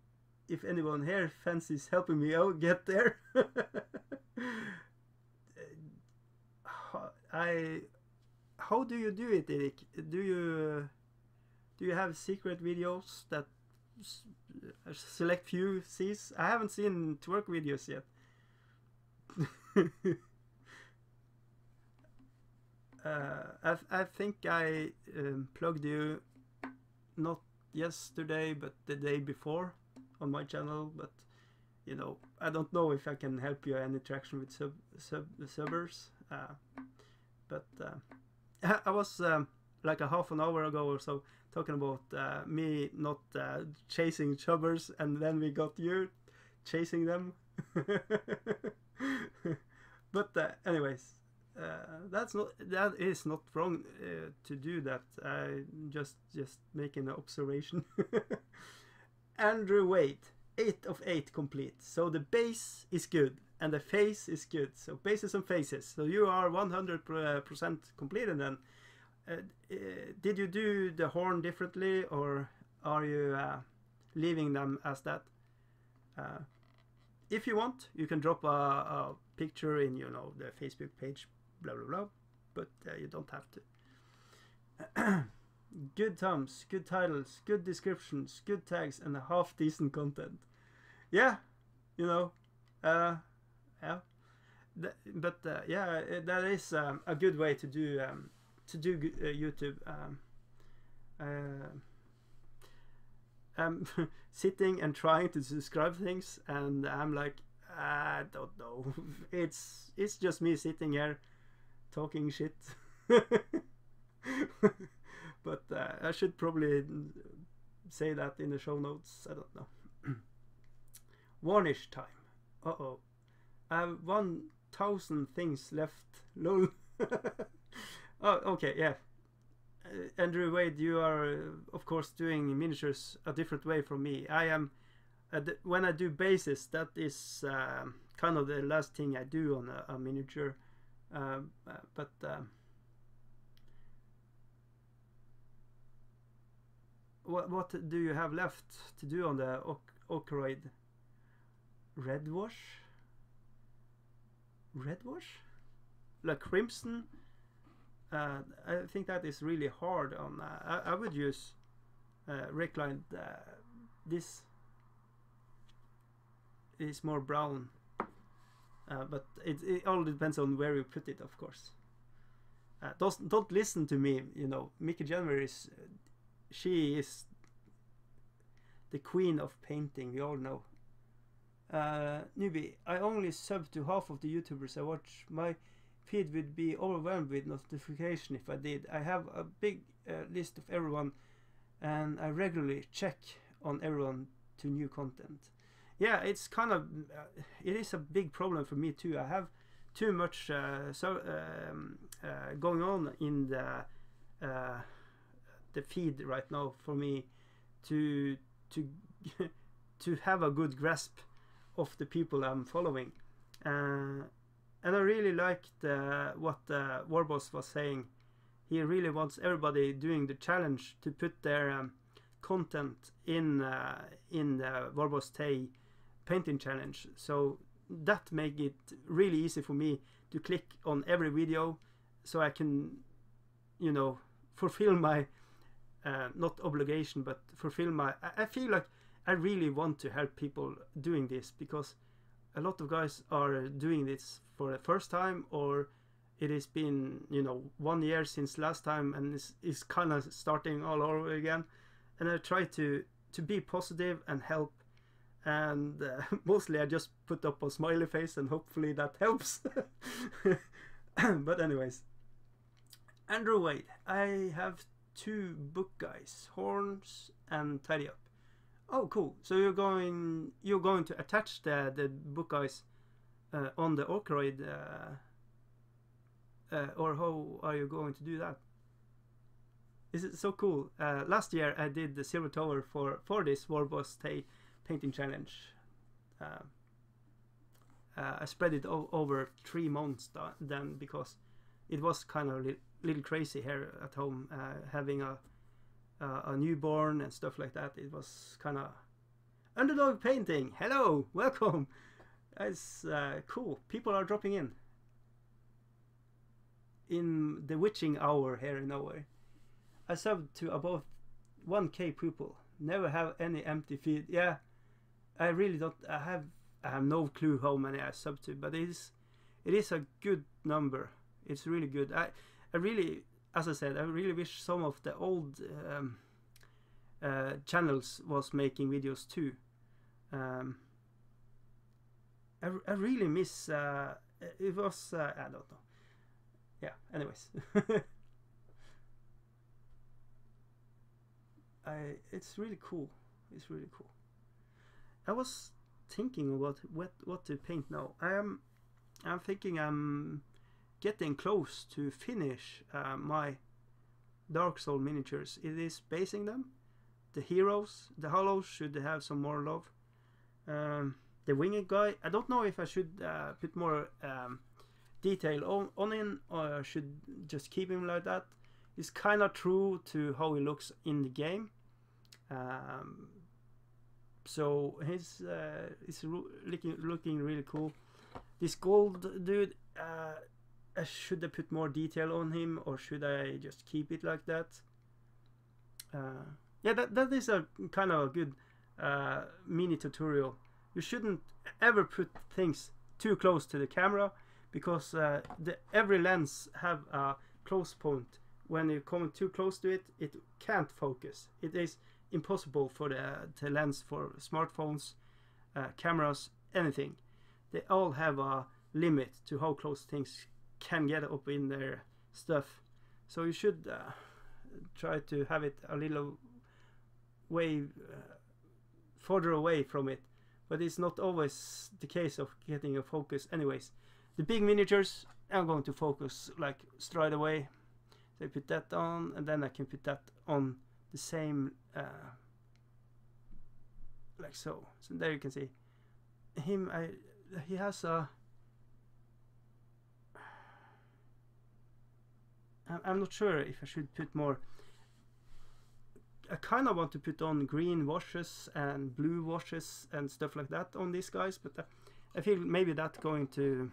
If anyone here fancies helping me out get there. How do you do it, Eric? Do you have secret videos that select few sees? I haven't seen twerk videos yet. I think I plugged you not yesterday but the day before on my channel, but you know, I don't know if I can help you any traction with subbers. But I was like a half an hour ago or so talking about me not chasing chubbers, and then we got you chasing them. But anyways, that is not wrong to do that. I just making an observation. Andrew Wade, 8 of 8 complete. So the base is good and the face is good. So bases and faces. So you are 100% completed then. Did you do the horn differently, or are you leaving them as that? If you want, you can drop a picture in, you know, the Facebook page, blah blah blah, but you don't have to. Good thumbs, good titles, good descriptions, good tags, and a half decent content. Yeah, you know, yeah. Yeah, that is a good way to do YouTube. I'm sitting and trying to describe things, and I'm like, I don't know. It's just me sitting here talking shit. But I should probably say that in the show notes. I don't know. Warnish time. Uh-oh. I have 1,000 things left. Lol. Oh, okay, yeah. Andrew Wade, you are of course doing miniatures a different way from me. I am when I do bases, that is kind of the last thing I do on a miniature. But what do you have left to do on the Ochroid? Red wash? Like crimson? I think that is really hard on. I would use reclined. This is more brown, but it all depends on where you put it, of course. Don't listen to me. You know, Mickey January is she is the queen of painting. We all know. Newbie, I only sub to half of the YouTubers I watch. My feed would be overwhelmed with notification if I did. I have a big list of everyone, and I regularly check on everyone to new content. Yeah, it's kind of it is a big problem for me too. I have too much going on in the feed right now for me to to have a good grasp of the people I'm following. And I really liked what Warboss was saying. He really wants everybody doing the challenge to put their content in the Warboss Tay painting challenge. So that make it really easy for me to click on every video, so I can, you know, fulfill my not obligation, but fulfill my. I feel like I really want to help people doing this, because a lot of guys are doing this for the first time, or it has been, you know, 1 year since last time, and it's kind of starting all over again. And I try to be positive and help, and mostly I just put up a smiley face, and hopefully that helps. But anyways, Andrew Wade, I have 2 book guys, Horns and Tidy Up. Oh, cool. So you're going to attach the book guys on the Ochroid, or how are you going to do that? Is it so cool? Last year I did the Silver Tower for this Warboss Tay painting challenge. I spread it over 3 months then, because it was kind of a little crazy here at home, having a newborn and stuff like that. It was kind of underdog painting. Hello, welcome. It's cool. People are dropping in the witching hour here in Norway. I subbed to above 1k people. Never have any empty feed. Yeah, I really don't. I have no clue how many I subbed to, but it is a good number. It's really good. I really, as I said, I really wish some of the old channels was making videos too. I really miss. It was I don't know. Yeah. Anyways, it's really cool. It's really cool. I was thinking about what to paint now. I'm thinking I'm getting close to finish my Dark Soul miniatures. It is basing them. The heroes, the hollows should have some more love. The winged guy, I don't know if I should put more detail on him, or I should just keep him like that. It's kind of true to how he looks in the game. So he's looking really cool. This gold dude, should I put more detail on him, or should I just keep it like that? Yeah, that is a kind of a good mini tutorial. You shouldn't ever put things too close to the camera, because every lens have a close point. When you come too close to it, it can't focus. It is impossible for the lens for smartphones, cameras, anything. They all have a limit to how close things can get up in their stuff. So you should try to have it a little way further away from it. but it's not always the case of getting a focus anyways. The big miniatures, I'm going to focus like straight away. So I put that on, and then I can put that on the same, like so. So there you can see him. He has a, I'm not sure if I should put more. I kind of want to put on green washes and blue washes and stuff like that on these guys, but I feel maybe that's going to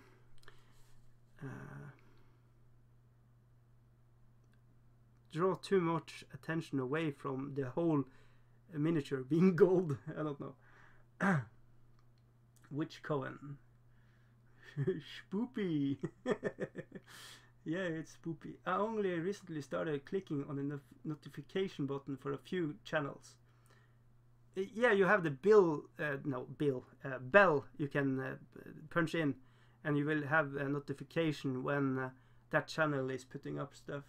draw too much attention away from the whole miniature being gold. I don't know. Which Cohen? Spoopy. Yeah, it's spoopy. I only recently started clicking on the notification button for a few channels. Yeah, you have the bell you can punch in, and you will have a notification when that channel is putting up stuff.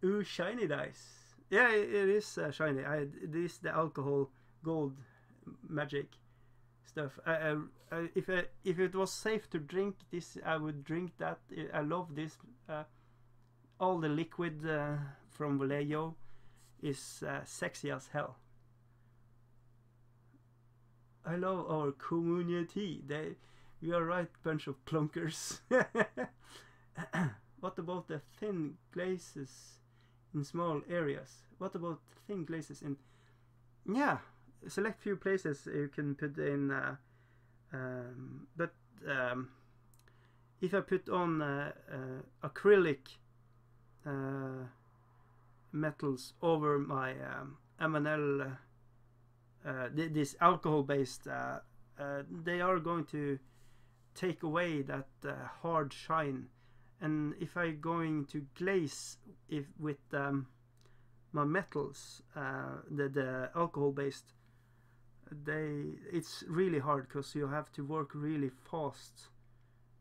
Ooh, shiny dice. Yeah, it is shiny. This is the alcohol gold magic stuff. If it was safe to drink this, I would drink that. I love this. All the liquid from Vallejo is sexy as hell. I love our community. We are right bunch of clunkers. What about the thin glazes in small areas? What about thin glazes in? Yeah, select few places you can put in. But if I put on acrylic metals over my M&L, this alcohol-based, they are going to take away that hard shine. And if I'm going to glaze with my metals, the alcohol-based, it's really hard because you have to work really fast,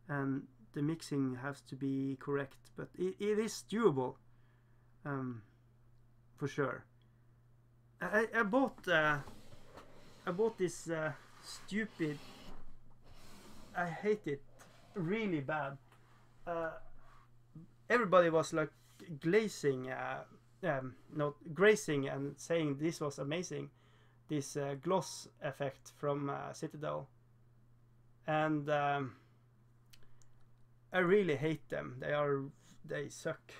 and the mixing has to be correct. But it is doable, for sure. I bought this stupid. I hate it really bad. Everybody was like glazing, not grazing, and saying this was amazing. This gloss effect from Citadel, and I really hate them. They suck.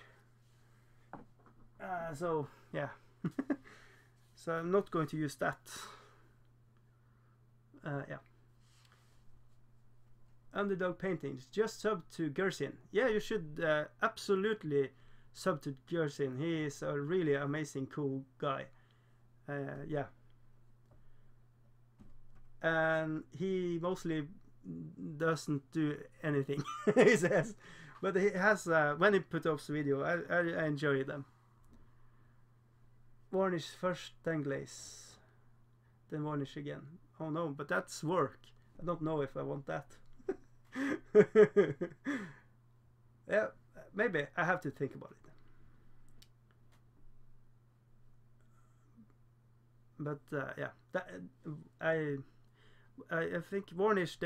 So yeah. So I'm not going to use that. Yeah. Underdog Paintings, just sub to Gersin. Yeah, you should absolutely sub to Gersin. He is a really amazing, cool guy. Yeah. And he mostly doesn't do anything, he says. But he has, when he put up the video, I enjoy them. Varnish first, then glaze. Then varnish again. Oh no, but that's work. I don't know if I want that. Yeah, maybe I have to think about it. But yeah, I think varnish.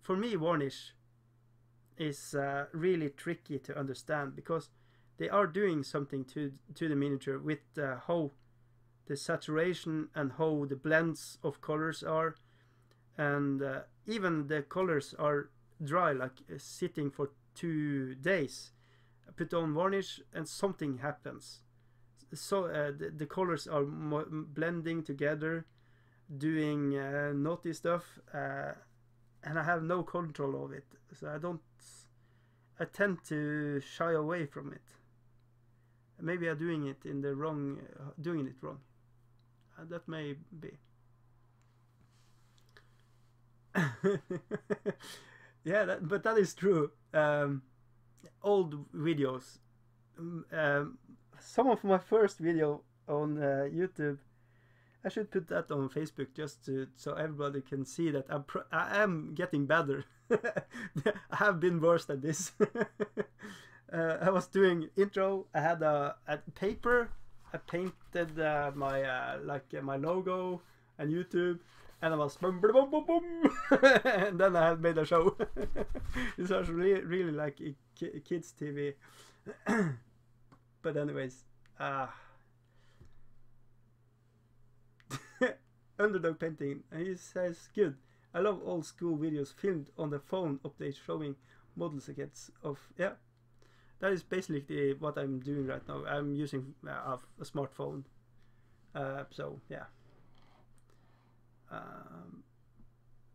For me, varnish is really tricky to understand, because they are doing something to the miniature with how the saturation and how the blends of colors are. And even the colors are dry, like sitting for 2 days. I put on varnish and something happens. So the colors are blending together, doing naughty stuff, and I have no control of it. So I tend to shy away from it. Maybe I'm doing it in the wrong, doing it wrong. That may be. Yeah, but that is true. Old videos. Some of my first video on YouTube, I should put that on Facebook just so everybody can see that I am getting better. I have been worse than this. I was doing intro. I had a paper I painted my my logo and YouTube, and I was boom, boom, boom, boom, boom. And then I had made a show. It was really like a kids TV. But anyways, Underdog Painting, and he says, good. I love old school videos filmed on the phone updates showing model sketches of, yeah. That is basically what I'm doing right now. I'm using a smartphone. So, yeah.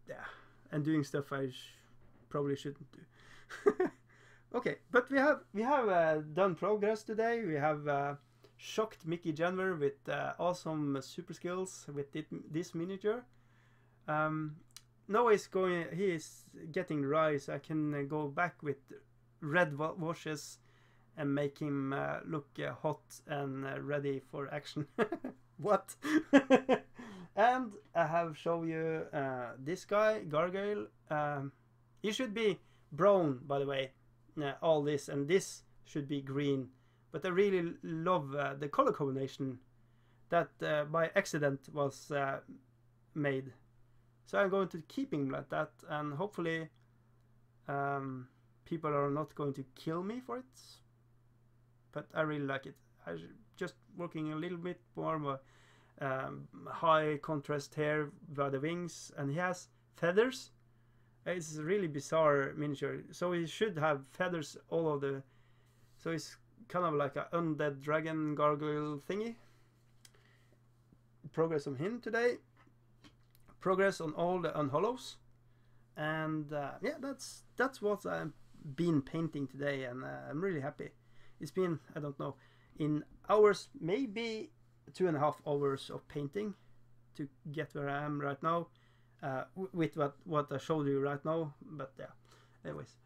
Yeah. And doing stuff I probably shouldn't do. Okay, but we have done progress today. We have shocked Mickey Jenner with awesome super skills with this miniature. Now he is getting dry, so I can go back with red washes and make him look hot and ready for action. What? And I have shown you this guy, Gargoyle. He should be brown, by the way. All this, and this should be green. But I really love the color combination that by accident was made. So I'm going to keep him like that, and hopefully people are not going to kill me for it. But I really like it. I just working a little bit more high contrast hair by the wings, and he has feathers. It's a really bizarre miniature. So he should have feathers all over the... So it's kind of like an undead dragon gargoyle thingy. Progress on him today. Progress on all the unhollows. And yeah, that's what I've been painting today, and I'm really happy. It's been, I don't know, in hours, maybe 2.5 hours of painting to get where I am right now. With what I showed you right now, but yeah, anyways.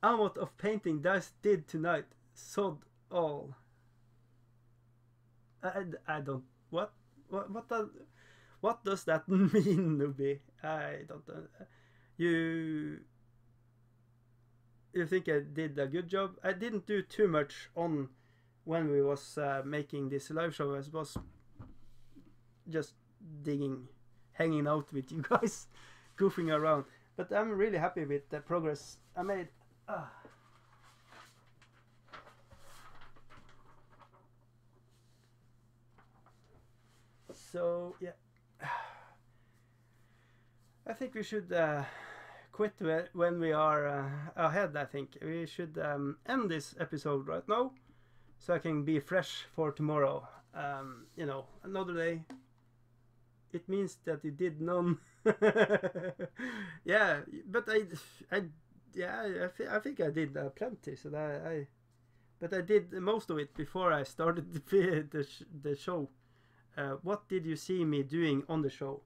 How much of painting does did tonight? Sod all. I don't what does that mean, Nubi? I don't know. You think I did a good job? I didn't do too much on when we was making this live show. I was just hanging out with you guys, goofing around. But I'm really happy with the progress I made. So yeah, I think we should quit when we are ahead. I think we should end this episode right now, so I can be fresh for tomorrow. You know, another day. It means that you did none. Yeah, but I think I did plenty. So that but I did most of it before I started the show. What did you see me doing on the show?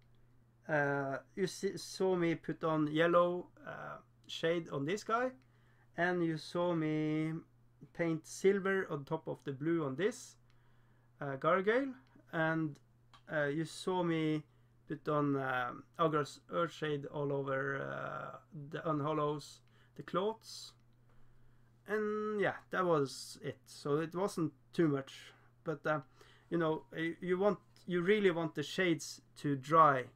You saw me put on yellow shade on this guy, and you saw me paint silver on top of the blue on this gargoyle, and you saw me put on Agra's Earthshade all over the unhollows, the cloths, and yeah, that was it. So it wasn't too much, but you know, you really want the shades to dry,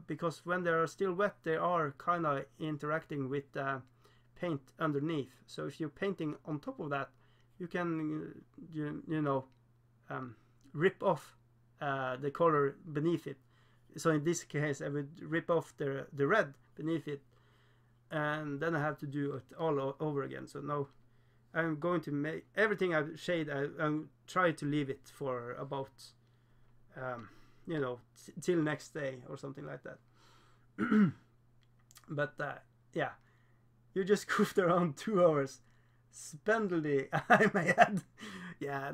because when they are still wet, they are kind of interacting with the paint underneath. So if you're painting on top of that, you can you know rip off the color beneath it. So in this case, I would rip off the red beneath it, and then I have to do it all over again. So now I'm going to make everything I shade. I'm trying to leave it for about you know, till next day or something like that. But yeah, you just goofed around 2 hours. Spindly, I may add. Yeah,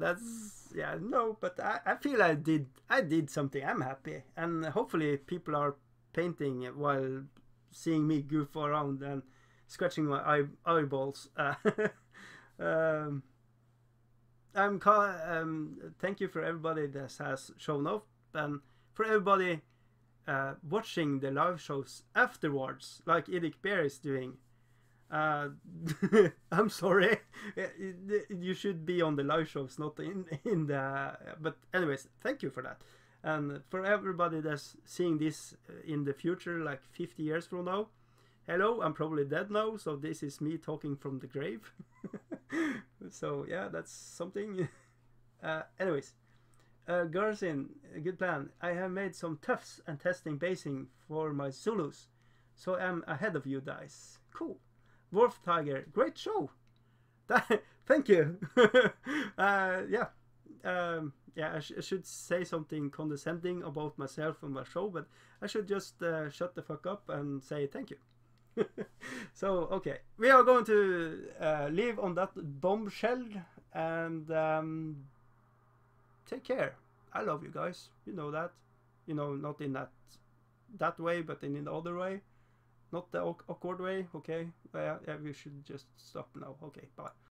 no, but I feel I did something. I'm happy, and hopefully people are painting while seeing me goof around and scratching my eyeballs. Thank you for everybody that has shown up, and for everybody watching the live shows afterwards, like Edic Bear is doing. I'm sorry. You should be on the live shows, not in the. But anyways, thank you for that. And for everybody that's seeing this in the future, like 50 years from now, hello, I'm probably dead now, so this is me talking from the grave. So yeah, that's something. Anyways, Garcin, good plan. I have made some tufts and testing basing for my Zulus, so I'm ahead of you guys. Cool. Wolf Tiger, great show. Thank you. Yeah. Yeah, I should say something condescending about myself and my show, but I should just shut the fuck up and say thank you. So, okay, we are going to leave on that bombshell and take care. I love you guys. You know that. You know, not in that way, but in the other way. Not the awkward way, okay? Yeah, we should just stop now. Okay, bye.